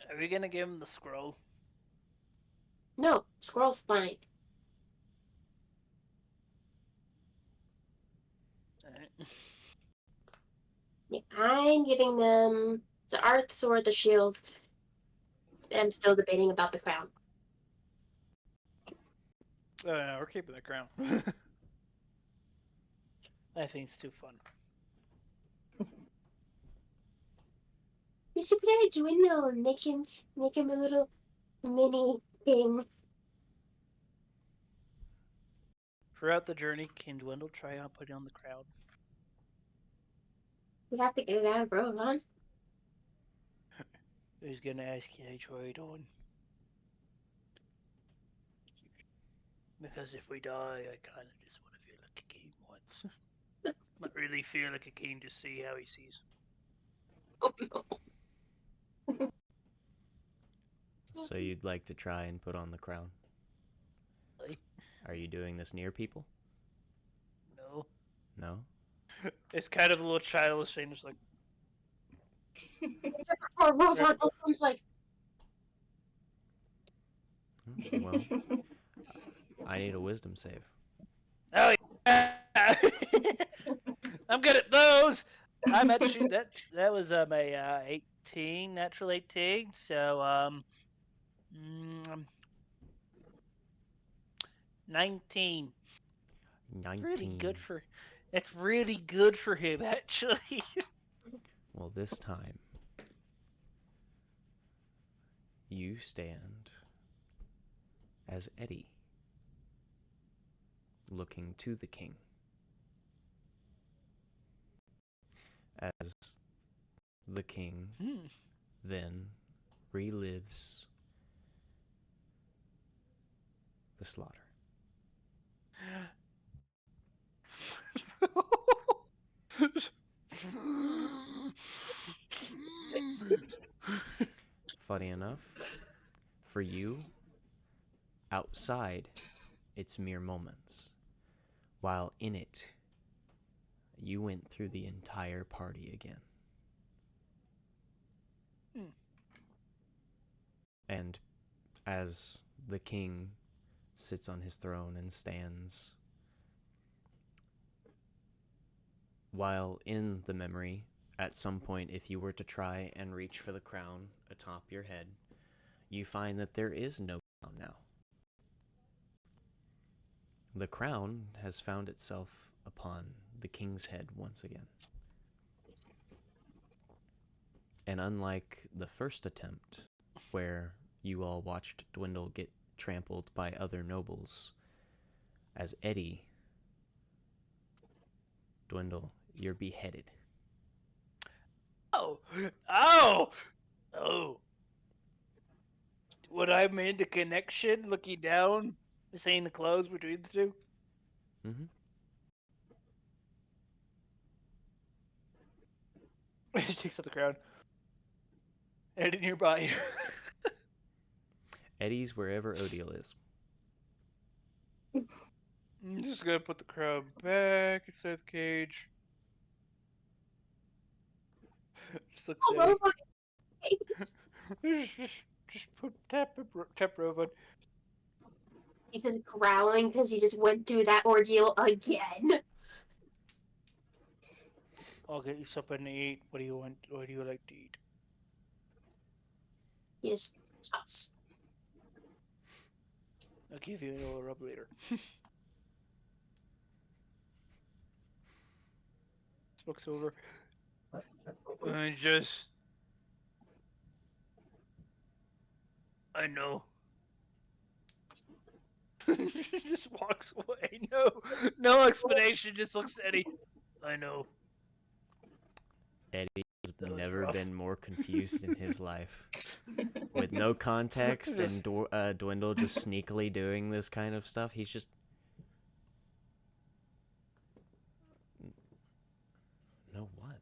Are we gonna give him the scroll? No, squirrel's fine. Alright. Yeah, I'm giving them the art sword, the shield. I'm still debating about the crown. Oh no, we're keeping the crown. That thing's too fun. We should put a dwindle and make him a little mini king. Throughout the journey, King Dwindle try on putting on the crown. We have to get it out of Rohan. Who's gonna ask you to try it on? Because if we die, I kind of just want to feel like a king once. Not really feel like a king, just see how he sees. Oh no. So, So you'd like to try and put on the crown? Really? Are you doing this near people? No. No? It's kind of a little childish thing, just like, Except for poor Wolfhard, Wolfhard's like, Well, I need a wisdom save. oh yeah, I'm good at those. I'm actually that was my 18, natural 18. So 19. 19. Really good for. That's really good for him, actually. Well, this time, you stand as Eddie, looking to the king. As the king then relives the slaughter. Funny enough, for you, outside, it's mere moments, while in it, you went through the entire party again. And as the king sits on his throne and stands, while in the memory, at some point, if you were to try and reach for the crown atop your head, you find that there is no crown now. The crown has found itself upon the king's head once again. And unlike the first attempt, where you all watched Dwindle get trampled by other nobles, as Eddie, Dwindle, you're beheaded. Oh. Would I made the connection looking down, seeing the clothes between the two? Mm-hmm. He takes up the crown. Eddie nearby. Eddie's wherever Odiel is. I'm just gonna put the crown back inside the cage. Just looks oh, at it. Wolfhard. Just put tap Rovan. He's just growling because he just went through that ordeal again. I'll get you something to eat. What do you want? What do you like to eat? Yes. Puffs. I'll give you a little rub later. Smoke's over. I know. She just walks away. No explanation. Just looks at Eddie. I know. Eddie has That was never rough. been more confused in his life. With no context and Dwindle just sneakily doing this kind of stuff, he's just... No what?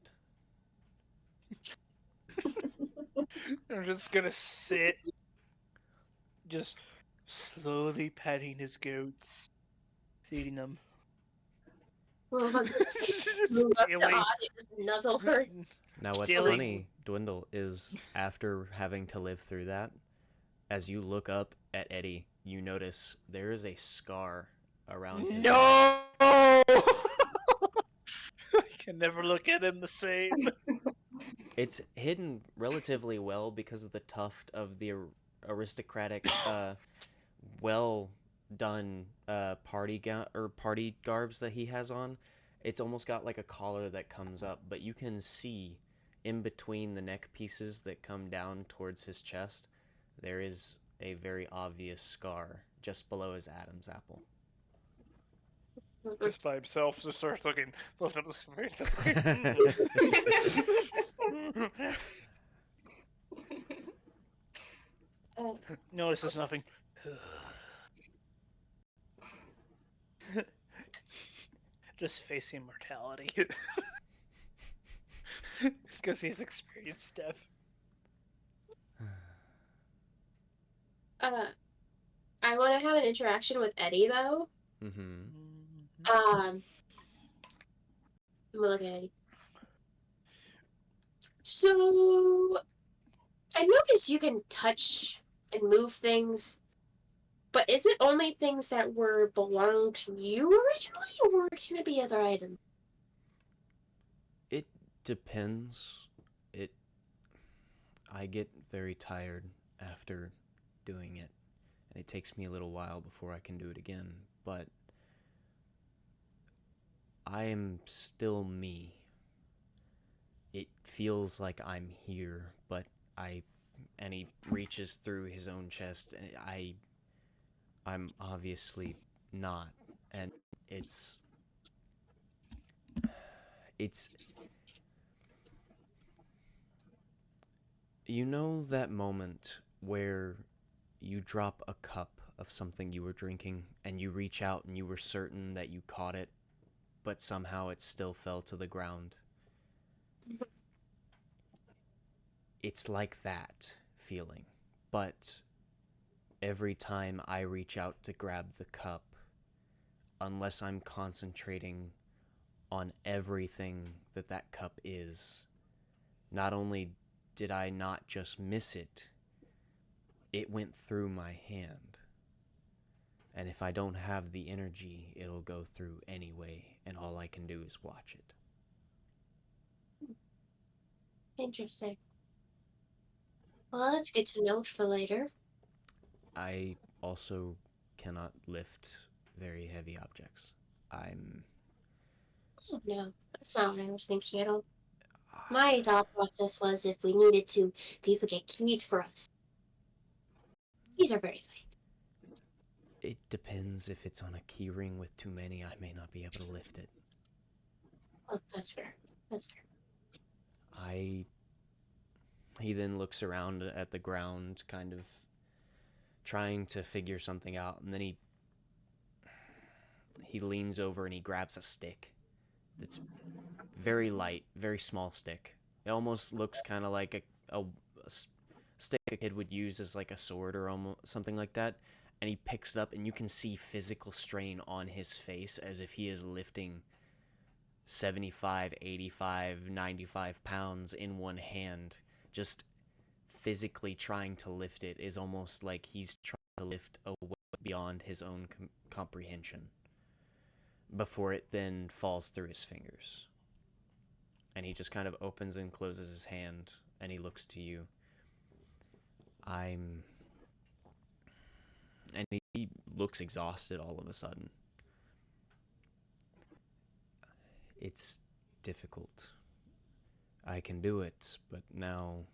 I'm just gonna sit, just slowly petting his goats, feeding them. Wolfhard Just moved up to daily. Odd and just nuzzled her. Now what's Silly. funny, Dwindle, is after having to live through that, as you look up at Eddie, you notice there is a scar around his No! neck. I can never look at him the same. It's hidden relatively well because of the tuft of the aristocratic, well done party garbs that he has on. It's almost got like a collar that comes up, but you can see in between the neck pieces that come down towards his chest, there is a very obvious scar just below his Adam's apple. Just by himself, just starts looking. Lift up the screen. Notices nothing. Just facing mortality. Because he's experienced death. I want to have an interaction with Eddie though. Mm-hmm. I'm gonna look at Eddie. So I noticed you can touch and move things, but is it only things that were belonged to you originally, or can it be other items? It depends. It. I get very tired after doing it, and it takes me a little while before I can do it again. But I am still me. It feels like I'm here, but I. And he reaches through his own chest, and I'm obviously not. And it's. It's. You know that moment where you drop a cup of something you were drinking and you reach out and you were certain that you caught it, but somehow it still fell to the ground? It's like that feeling. But every time I reach out to grab the cup, unless I'm concentrating on everything that that cup is, not only did I not just miss it, it went through my hand. And if I don't have the energy, it'll go through anyway, and all I can do is watch it. Interesting. Well, that's good to note for later. I also cannot lift very heavy objects. I'm. Oh, no, that's not what I was thinking at all. My thought process was if we needed to, you could get keys for us. Keys are very light. It depends. If it's on a key ring with too many, I may not be able to lift it. Oh, that's fair. That's fair. I. He then looks around at the ground, kind of trying to figure something out, and then he leans over and he grabs a stick that's very light, very small stick. It almost looks kind of like a stick a kid would use as like a sword or almost something like that. And he picks it up, and you can see physical strain on his face as if he is lifting 75, 85, 95 pounds in one hand. Just physically trying to lift it is almost like he's trying to lift a weight beyond his own comprehension before it then falls through his fingers. And he just kind of opens and closes his hand, and he looks to you. And he looks exhausted all of a sudden. It's difficult. I can do it, but now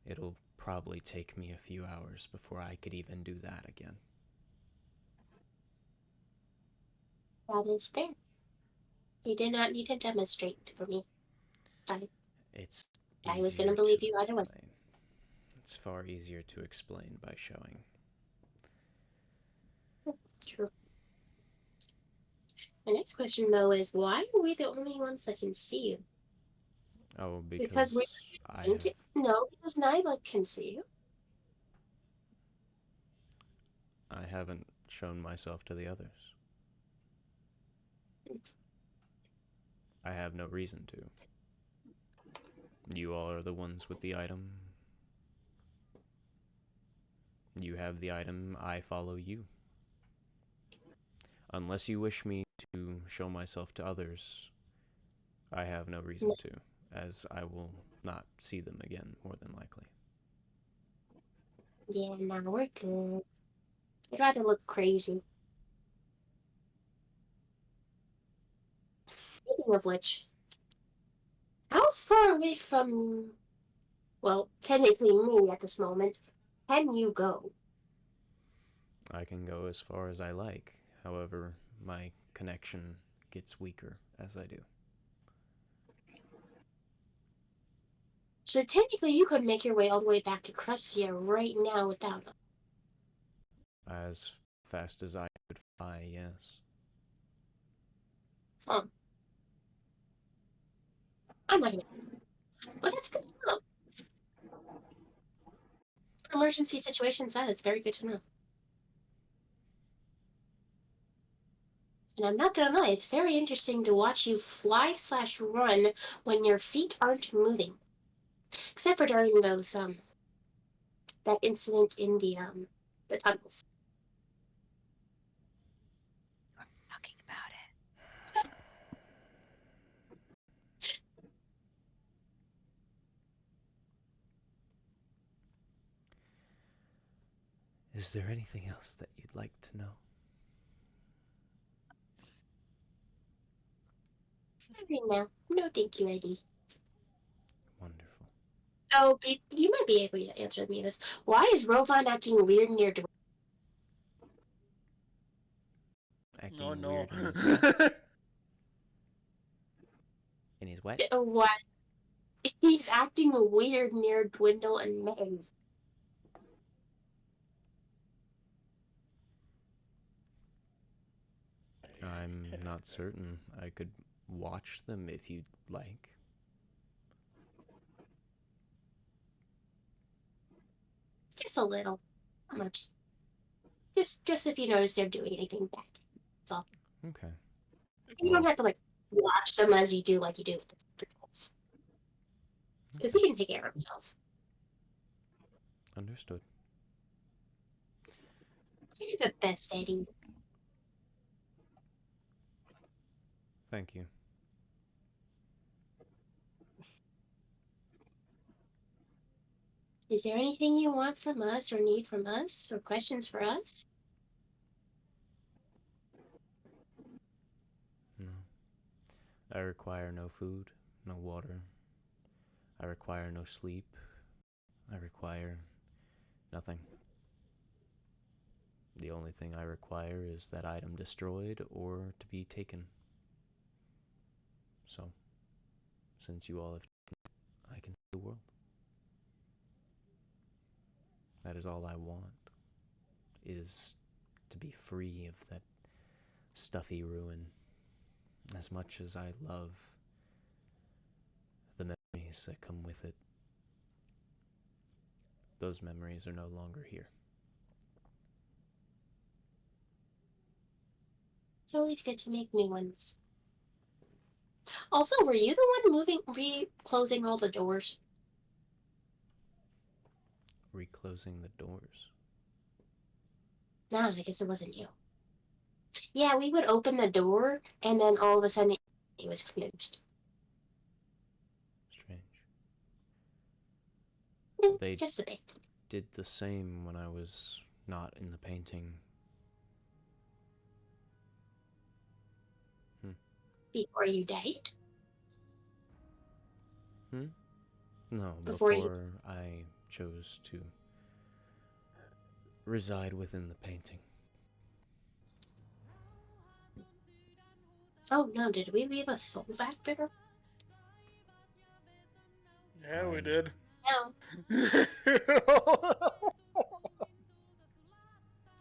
it'll probably take me a few hours before I could even do that again. That is fair. You did not need to demonstrate for me. It's I was going easier to believe to you either way. explain. It's far easier to explain by showing. True. My next question, though, is why are we the only ones that can see you? Oh, Because we're I have. No, because Nyla can see you. I haven't shown myself to the others. I have no reason to. You all are the ones with the item. You have the item, I follow you. Unless you wish me to show myself to others, I have no reason to, as I will not see them again, more than likely. Yeah, nah, we're good. I'd rather look crazy. Speaking of which, how far away from, well, technically me at this moment, can you go? I can go as far as I like. However, my connection gets weaker as I do. So technically you could make your way all the way back to Crustia right now without us. As fast as I could fly, yes. Huh. I'm not gonna. But that's good to know. emergency situations, that is very good to know. And I'm not gonna lie, it's very interesting to watch you fly/run when your feet aren't moving. Except for during those that incident in the tunnels. Talking about it. Is there anything else that you'd like to know? Nothing now. No, thank you, Eddie. Wonderful. Oh, you might be able to answer me this. Why is Rovan acting weird near Dwayne? Acting Oh no. weird in his what? In his what? What? He's acting weird near Dwindle and Maze. I'm not certain. I could watch them if you'd like. Just a little. Not much. Just if you notice they're doing anything bad. That's all. Okay. You don't have to like watch them as you do like you do with the adults. Because he can take care of himself. Understood. You're the best, Eddie. Thank you. Is there anything you want from us or need from us or questions for us? No. I require no food, no water. I require no sleep. I require nothing. The only thing I require is that item destroyed or to be taken. So, since you all have taken it, I can see the world. That is all I want, is to be free of that stuffy ruin. As much as I love the memories that come with it, those memories are no longer here. It's always good to make new ones. Also, were you the one closing all the doors? Reclosing the doors. No, I guess it wasn't you. Yeah, we would open the door, and then all of a sudden it was closed. Strange. Mm, They just a bit. did the same when I was not in the painting. Before you died? No, Before before I chose to reside within the painting. Oh no, did we leave a soul back there? Yeah, we I'm- did. No.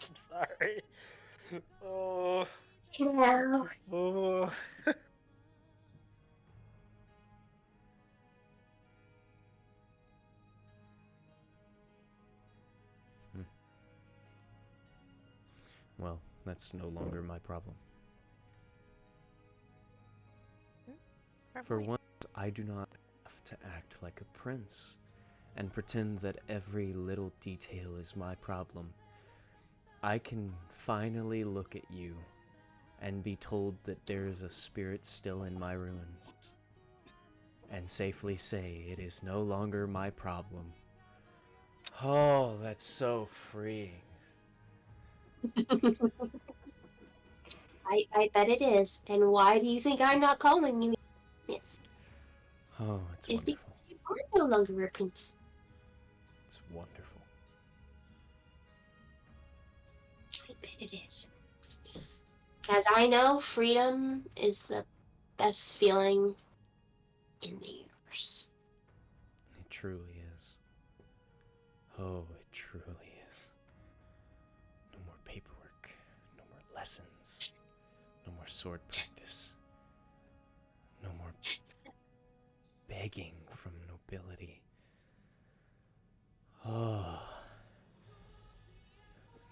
I'm sorry. Oh. No. Oh. Well, that's no longer my problem. For once, I do not have to act like a prince and pretend that every little detail is my problem. I can finally look at you and be told that there is a spirit still in my ruins, and safely say it is no longer my problem. Oh, that's so freeing. I bet it is. And why do you think I'm not calling you? Yes. Oh, it's It's because wonderful. you are no longer a prince. It's wonderful. I bet it is. As I know, freedom is the best feeling in the universe. It truly is. Oh, it truly is. No more paperwork. No more lessons. No more sword practice. No more begging from nobility. Oh,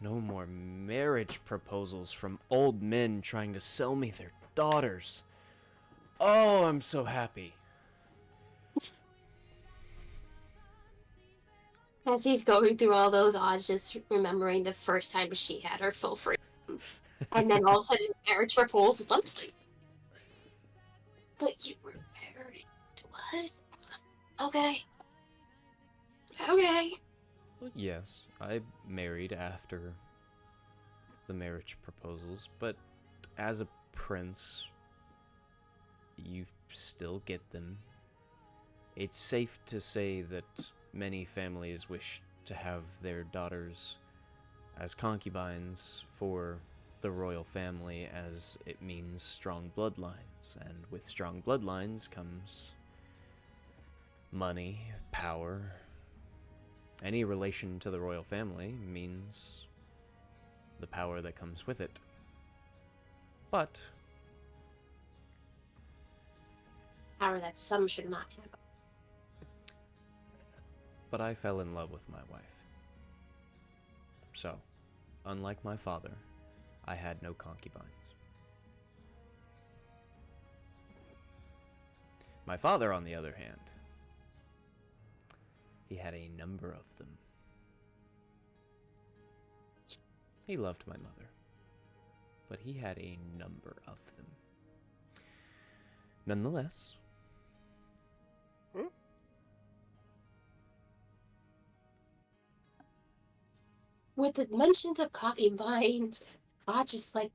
No more marriage proposals from old men trying to sell me their daughters. Oh, I'm so happy. As he's going through all those odds, just remembering the first time she had her full freedom. And then all of a sudden, marriage proposals. I'm just like, but you were married. What? Okay. Okay. Well, yes, I married after the marriage proposals, but as a prince, you still get them. It's safe to say that many families wish to have their daughters as concubines for the royal family, as it means strong bloodlines, and with strong bloodlines comes money, power. Any relation to the royal family means the power that comes with it. But Power that some should not have. I fell in love with my wife. So, unlike my father, I had no concubines. My father, on the other hand, he had a number of them. He loved my mother, but he had a number of them. Nonetheless, With the mentions of concubines, I just like,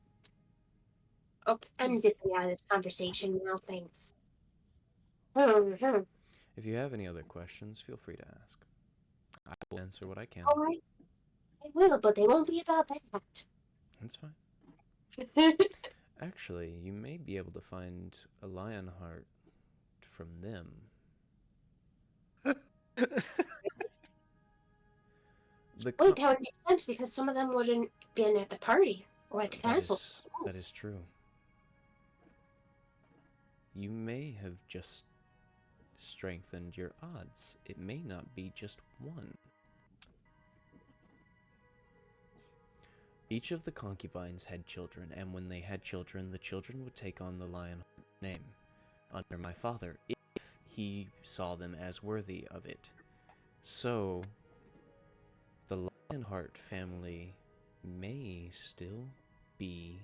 oh, I'm dipping out of this conversation now, thanks. if you have any other questions, feel free to ask. I will answer what I can. Alright, I will, but they won't be about that. That's fine. Actually, you may be able to find a lion heart from them. Wait, that would make sense because some of them wouldn't been at the party or at the castle. That is true. You may have just strengthened your odds. It may not be just one. Each of the concubines had children, and when they had children, the children would take on the Lionheart name under my father, if he saw them as worthy of it. So, the Lionheart family may still be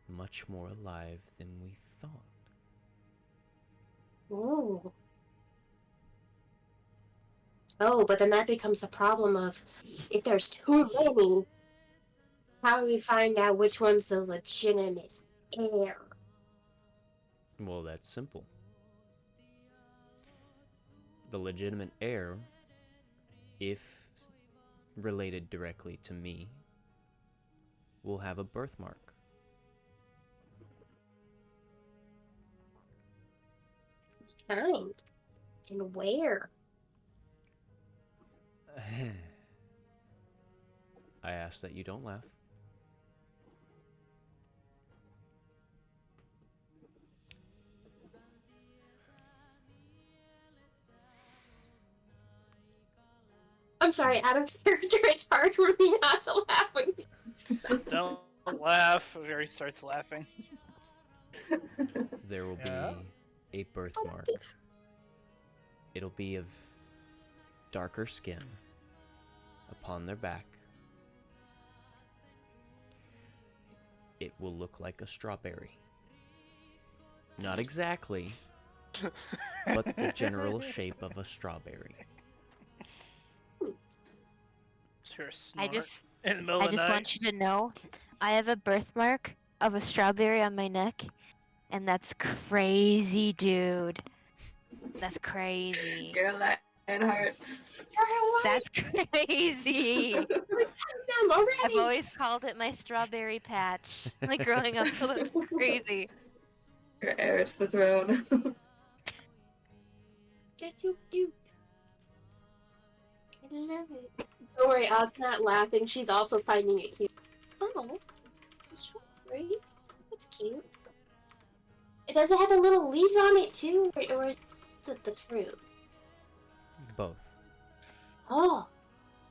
much more alive than we thought. Ooh. Oh, but then that becomes a problem of if there's too many, how do we find out which one's the legitimate heir? Well, that's simple. The legitimate heir, if related directly to me, will have a birthmark. Kind. And where? I ask that you don't laugh. I'm sorry, out of character, it's hard for me not to laugh when Don't laugh. He starts laughing. There will Yeah. be a birthmark. It'll be of darker skin upon their back. It will look like a strawberry. Not exactly, but the general shape of a strawberry. I just in the middle I of the just night. want you to know, I have a birthmark of a strawberry on my neck, and that's crazy, dude. That's crazy. You're a Lionheart. That's crazy. I'm already. I've always called it my strawberry patch, like growing up, so that's crazy. You're heir to the throne. That's so cute. I love it. Don't worry, Oz not laughing. She's also finding it cute. Oh, it's strawberry. That's cute. Does it have the little leaves on it too, or is it the fruit? Both. Oh,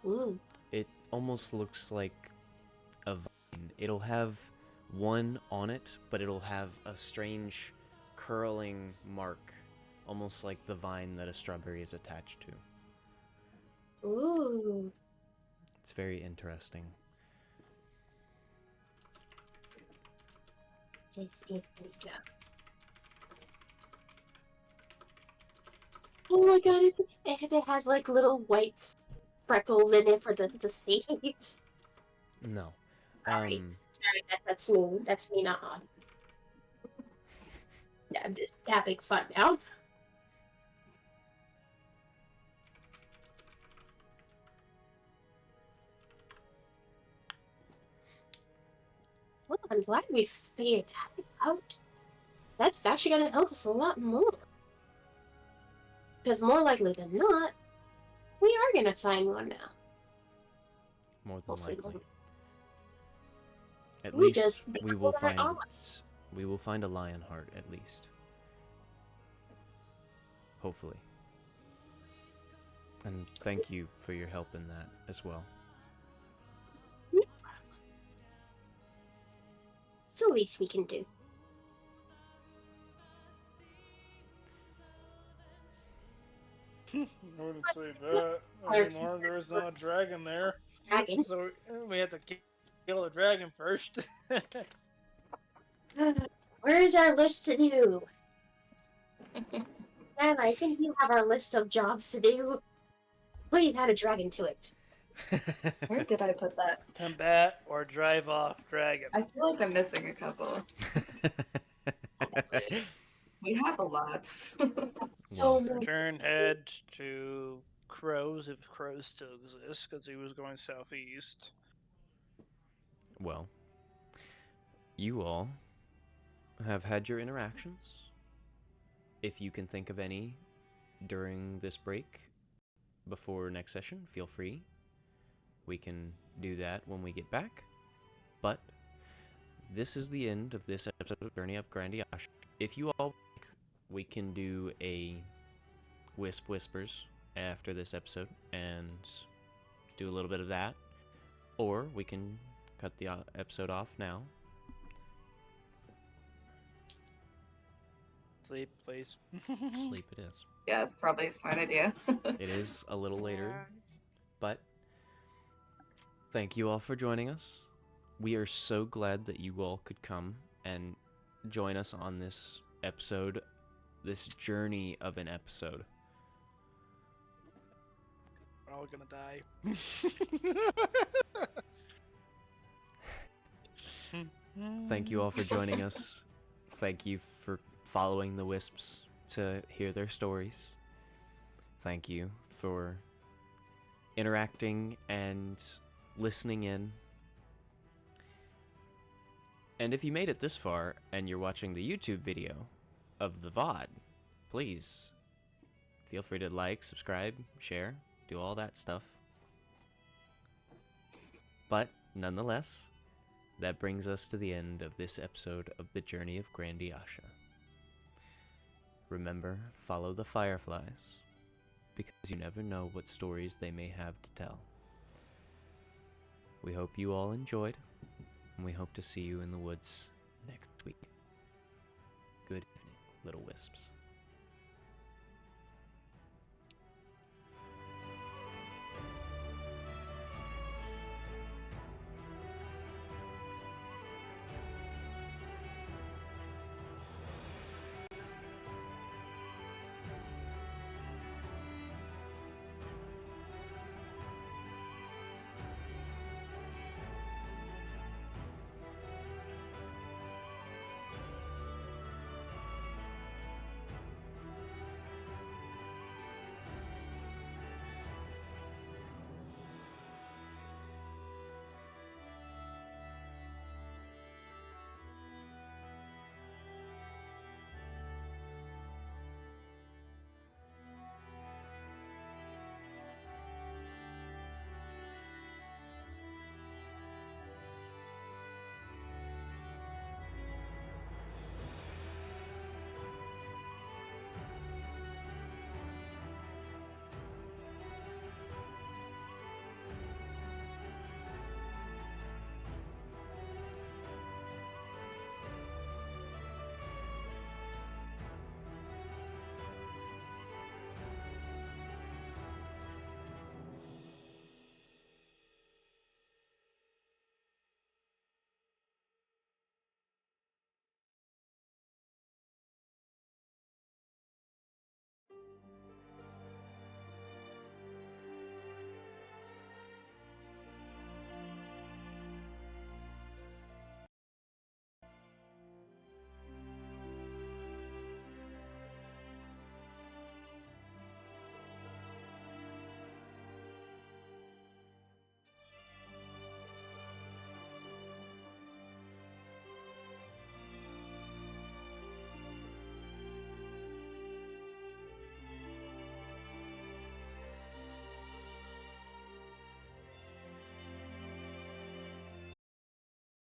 ooh. It almost looks like a vine. It'll have one on it, but it'll have a strange curling mark, almost like the vine that a strawberry is attached to. Ooh. It's very interesting. Oh my god, if it has like little white freckles in it for the seeds. No. Sorry. Sorry, that's me. That's me not on. Yeah, I'm just having fun now. Well, I'm glad we figured that out. That's actually gonna help us a lot more. Because more likely than not, we are gonna find one now. More than Hopefully likely. At we least just we will double our find odds. we will find a lion heart at least. Hopefully. And thank you for your help in that as well. It's the least we can do. I wouldn't say that anymore. There's not a dragon there. Dragon. So we have to kill the dragon first. Where is our list to do? And I think you have our list of jobs to do. Please add a dragon to it. Where did I put that? Combat or drive off dragon. I feel like I'm missing a couple. We have a lot. So Well, many. Return head to Crows if Crows still exists, because he was going southeast. Well, you all have had your interactions. If you can think of any during this break before next session, feel free. We can do that when we get back. But this is the end of this episode of Journey of Grandiasha. If you all like, we can do a Wisp Whispers after this episode and do a little bit of that. Or we can cut the episode off now. Sleep, please. Sleep it is. Yeah, it's probably a smart idea. It is a little later, but thank you all for joining us. We are so glad that you all could come and join us on this episode, this journey of an episode. We're all gonna die. Thank you all for joining us. Thank you for following the Wisps to hear their stories. Thank you for interacting and listening in. And if you made it this far and you're watching the YouTube video of the VOD, please feel free to like, subscribe, share, do all that stuff. But nonetheless, that brings us to the end of this episode of the Journey of Grandiasha. Remember, follow the fireflies, because you never know what stories they may have to tell. We hope you all enjoyed, and we hope to see you in the woods next week. Good evening, little wisps.